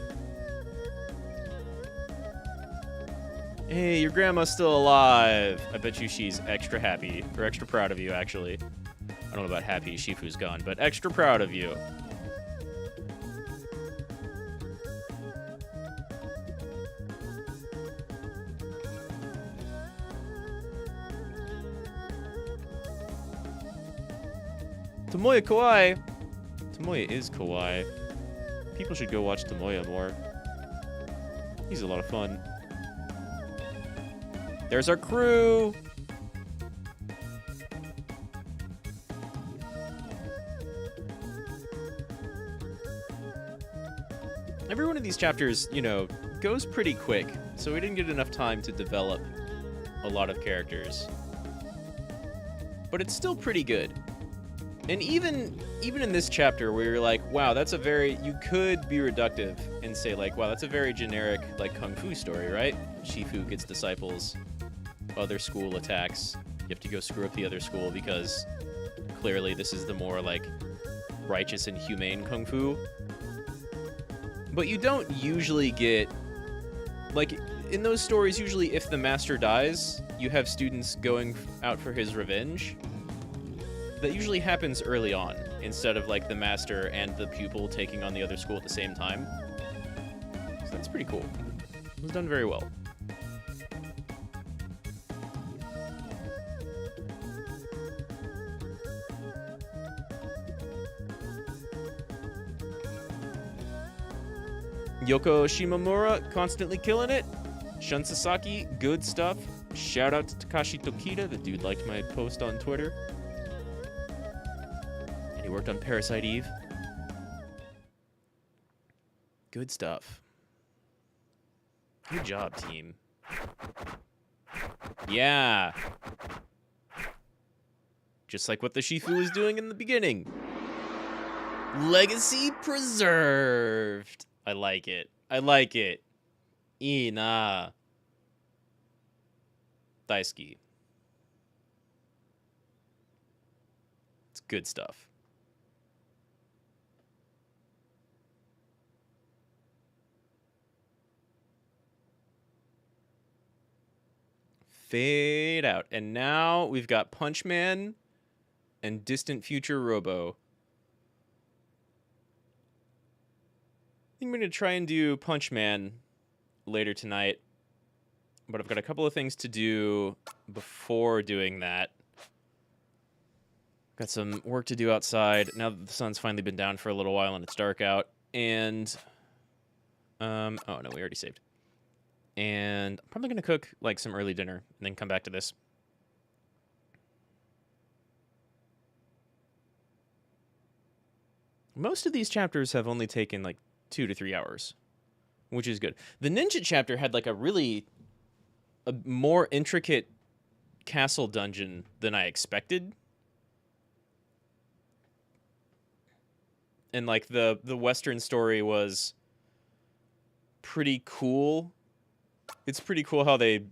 Hey, your grandma's still alive. I bet you she's extra happy, or extra proud of you, actually. I don't know about happy Shifu's gone, but extra proud of you. Tomoya kawaii. Tomoya is kawaii. People should go watch Tomoya more. He's a lot of fun. There's our crew. Every one of these chapters, you know, goes pretty quick, so we didn't get enough time to develop a lot of characters. But it's still pretty good. And even in this chapter where you're like, wow, that's a very, you could be reductive and say like, wow, that's a very generic like kung fu story, right? Shifu gets disciples, other school attacks, you have to go screw up the other school because clearly this is the more like righteous and humane kung fu. But you don't usually get, like in those stories, usually if the master dies, you have students going out for his revenge. That usually happens early on, instead of like the master and the pupil taking on the other school at the same time. So that's pretty cool. It was done very well. Yoko Shimomura, constantly killing it. Shun Sasaki, good stuff. Shout out to Takashi Tokita, the dude liked my post on Twitter. He worked on Parasite Eve. Good stuff. Good job, team. Yeah. Just like what the Shifu was doing in the beginning. Legacy preserved. I like it. I like it. Ina. Daisuki. It's good stuff. Fade out. And now we've got Punch Man and Distant Future Robo. I think I'm going to try and do Punch Man later tonight. But I've got a couple of things to do before doing that. Got some work to do outside now that the sun's finally been down for a little while and it's dark out. And, oh no, we already saved. And I'm probably going to cook like some early dinner and then come back to this. Most of these chapters have only taken like 2 to 3 hours, which is good. The ninja chapter had like a more intricate castle dungeon than I expected. And like the Western story was pretty cool. It's pretty cool how they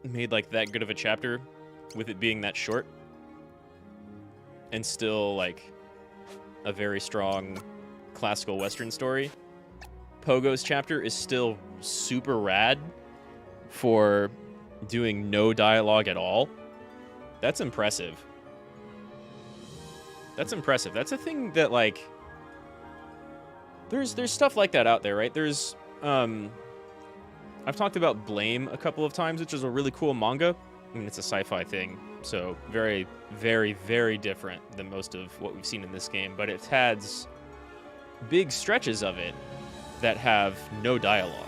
made like that good of a chapter with it being that short and still like a very strong classical Western story. Pogo's chapter is still super rad for doing no dialogue at all. That's impressive. That's impressive. That's a thing that like there's stuff like that out there, right? There's I've talked about Blame a couple of times, which is a really cool manga. I mean, it's a sci-fi thing, so very, very, very different than most of what we've seen in this game, but it has big stretches of it that have no dialogue.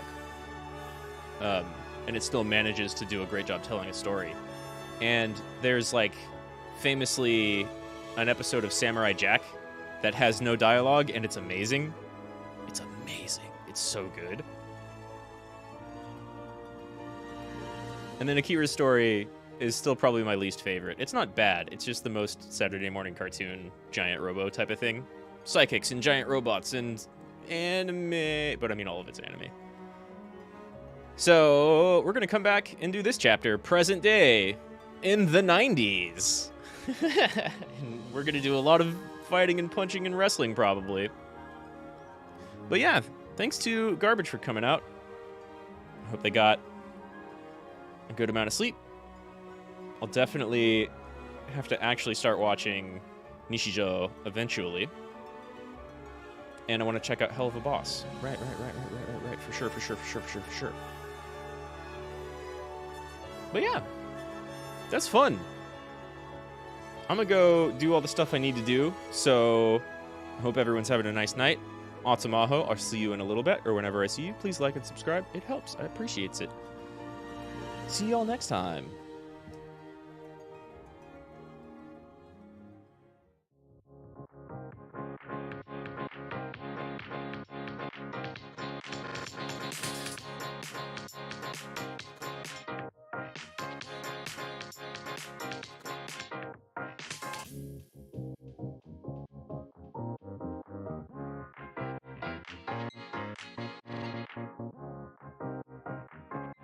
And it still manages to do a great job telling a story. And there's, like, famously an episode of Samurai Jack that has no dialogue, and it's amazing. It's amazing. It's so good. And then Akira's story is still probably my least favorite. It's not bad. It's just the most Saturday morning cartoon, giant robo type of thing. Psychics and giant robots and anime. But I mean, all of it's anime. So we're going to come back and do this chapter, present day, in the 90s. And we're going to do a lot of fighting and punching and wrestling, probably. But yeah, thanks to Garbage for coming out. I hope they got a good amount of sleep. I'll definitely have to actually start watching Nishijo eventually. And I want to check out Hell of a Boss. Right. For sure. But yeah, that's fun. I'm going to go do all the stuff I need to do. So I hope everyone's having a nice night. Atsumaho, I'll see you in a little bit, or whenever I see you. Please like and subscribe. It helps. I appreciate it. See y'all next time.